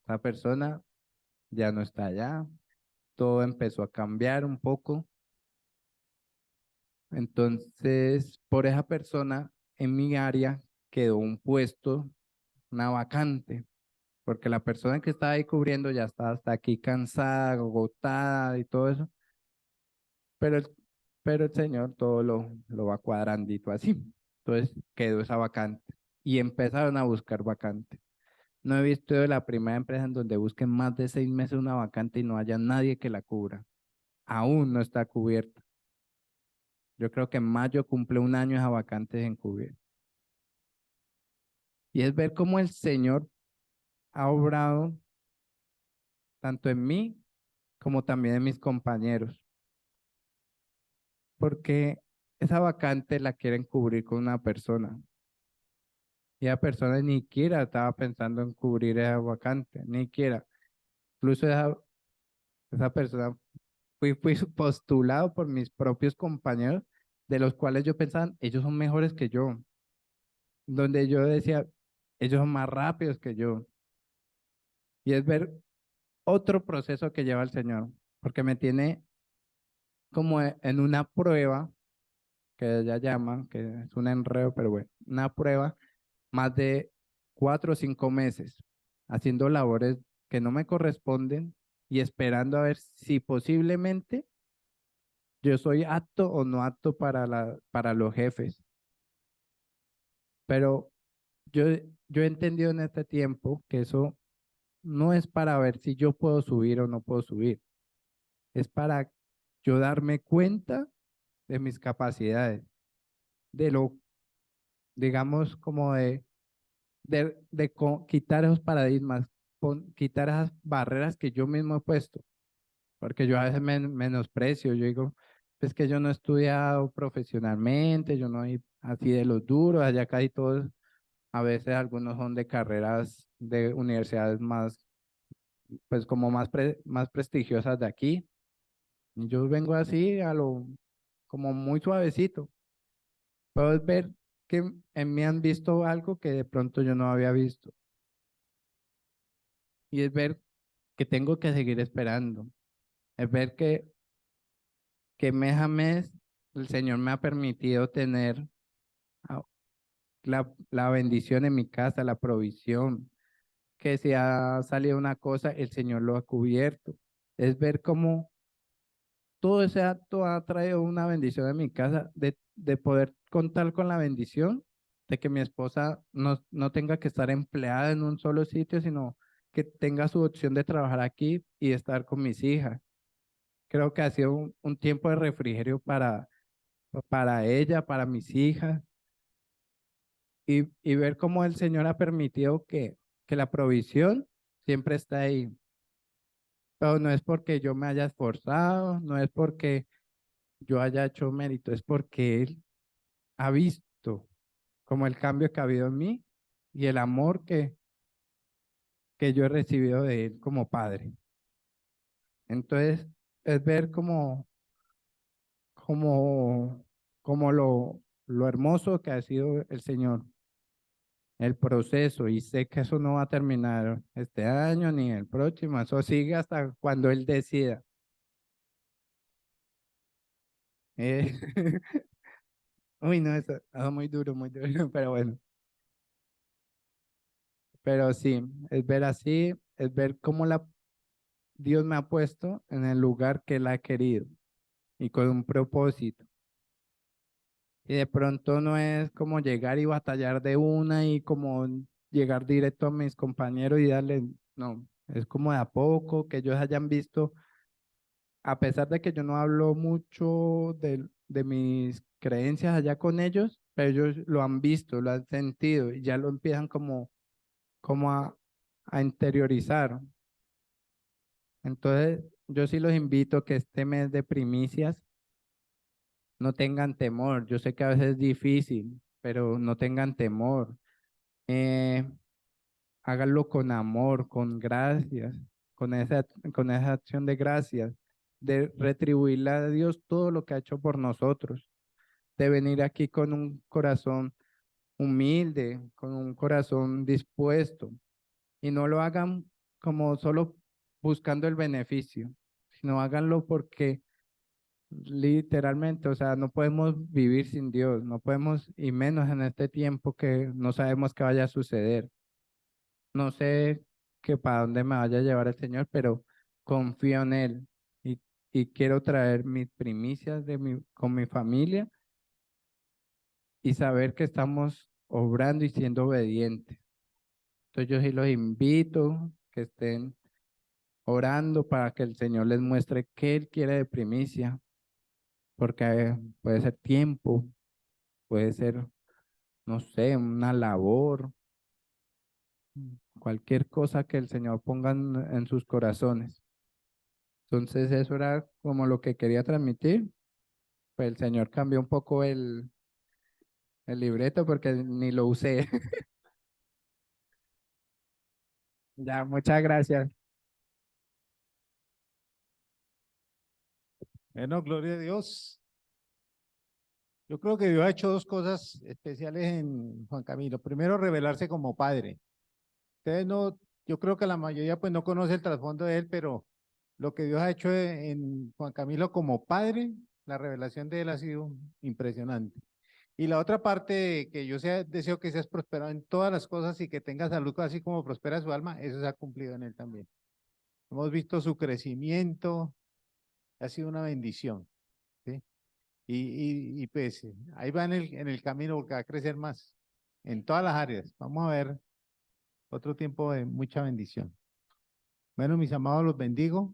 B: Esa persona ya no está allá, todo empezó a cambiar un poco. Entonces, por esa persona en mi área quedó un puesto, una vacante, porque la persona que estaba ahí cubriendo ya estaba hasta aquí cansada, agotada y todo eso, pero pero el señor todo lo va cuadrandito así. Entonces quedó esa vacante y empezaron a buscar vacante. No he visto de la primera empresa en donde busquen más de 6 meses una vacante y no haya nadie que la cubra. Aún no está cubierta. Yo creo que en mayo cumple un año esa vacante en cubierta. Y es ver cómo el Señor ha obrado tanto en mí como también en mis compañeros. Porque esa vacante la quieren cubrir con una persona. Y esa persona ni siquiera estaba pensando en cubrir esa vacante, ni siquiera. Incluso esa persona fui postulado por mis propios compañeros, de los cuales yo pensaba, ellos son mejores que yo. Donde yo decía, ellos son más rápidos que yo. Y es ver otro proceso que lleva el Señor, porque me tiene como en una prueba, que ella llama, que es un enredo, pero bueno, una prueba más de 4 o 5 meses, haciendo labores que no me corresponden y esperando a ver si posiblemente yo soy apto o no apto para los jefes. Pero yo, yo he entendido en este tiempo que eso no es para ver si yo puedo subir o no puedo subir, es para yo darme cuenta de mis capacidades, de lo, digamos, como de quitar esos paradigmas, quitar esas barreras que yo mismo he puesto, porque yo a veces menosprecio, yo digo, es que yo no he estudiado profesionalmente, yo no soy así de los duros, allá casi todos, a veces algunos son de carreras de universidades más, pues como más prestigiosas de aquí, y yo vengo así como muy suavecito. Puedes ver que en mí han visto algo que de pronto yo no había visto. Y es ver que tengo que seguir esperando. Es ver que mes a mes el Señor me ha permitido tener ah, la bendición en mi casa, la provisión. Que si ha salido una cosa, el Señor lo ha cubierto. Es ver cómo todo ese acto ha traído una bendición en mi casa, de poder contar con la bendición de que mi esposa no tenga que estar empleada en un solo sitio, sino que tenga su opción de trabajar aquí y estar con mis hijas. Creo que ha sido un tiempo de refrigerio para ella, para mis hijas, y ver cómo el Señor ha permitido que la provisión siempre está ahí. Pero no es porque yo me haya esforzado, no es porque yo haya hecho mérito, es porque Él ha visto como el cambio que ha habido en mí y el amor que yo he recibido de Él como padre. Entonces, es ver como, como lo hermoso que ha sido el Señor, el proceso, y sé que eso no va a terminar este año ni el próximo, eso sigue hasta cuando Él decida. Eh, uy, no, eso es muy duro, pero bueno. Pero sí, es ver así, es ver cómo Dios me ha puesto en el lugar que Él ha querido y con un propósito. Y de pronto no es como llegar y batallar de una y como llegar directo a mis compañeros y darle, no, es como de a poco, que ellos hayan visto, a pesar de que yo no hablo mucho de mis creencias allá con ellos, pero ellos lo han visto, lo han sentido y ya lo empiezan como como a interiorizar. Entonces, yo sí los invito que este mes de primicias no tengan temor. Yo sé que a veces es difícil, pero no tengan temor. Eh, Háganlo con amor, con gracias, con esa acción de gracias, de retribuirle a Dios todo lo que ha hecho por nosotros, de venir aquí con un corazón humilde, con un corazón dispuesto, y no lo hagan como solo buscando el beneficio, sino háganlo porque literalmente, o sea, no podemos vivir sin Dios, no podemos, y menos en este tiempo que no sabemos qué vaya a suceder. No sé que para dónde me vaya a llevar el Señor, pero confío en Él y quiero traer mis primicias con mi familia y saber que estamos obrando y siendo obedientes. Entonces yo sí los invito que estén orando para que el Señor les muestre qué Él quiere de primicia, porque puede ser tiempo, puede ser, no sé, una labor, cualquier cosa que el Señor ponga en sus corazones. Entonces eso era como lo que quería transmitir. Pues el Señor cambió un poco el libreto porque ni lo usé. Ya, muchas gracias.
A: Bueno, gloria a Dios. Yo creo que Dios ha hecho dos cosas especiales en Juan Camilo. Primero, revelarse como padre. Ustedes no, yo creo que la mayoría pues no conoce el trasfondo de él, pero lo que Dios ha hecho en Juan Camilo como padre, la revelación de él ha sido impresionante. Y la otra parte, que yo deseo que seas prosperado en todas las cosas y que tengas salud así como prospera su alma, eso se ha cumplido en él también. Hemos visto su crecimiento, ha sido una bendición, ¿sí? Pues ahí va en el camino porque va a crecer más en todas las áreas. Vamos a ver otro tiempo de mucha bendición. Bueno, mis amados, los bendigo.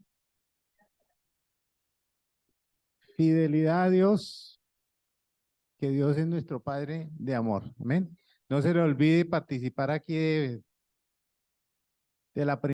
A: Fidelidad a Dios, que Dios es nuestro Padre de amor. Amén. No se le olvide participar aquí de la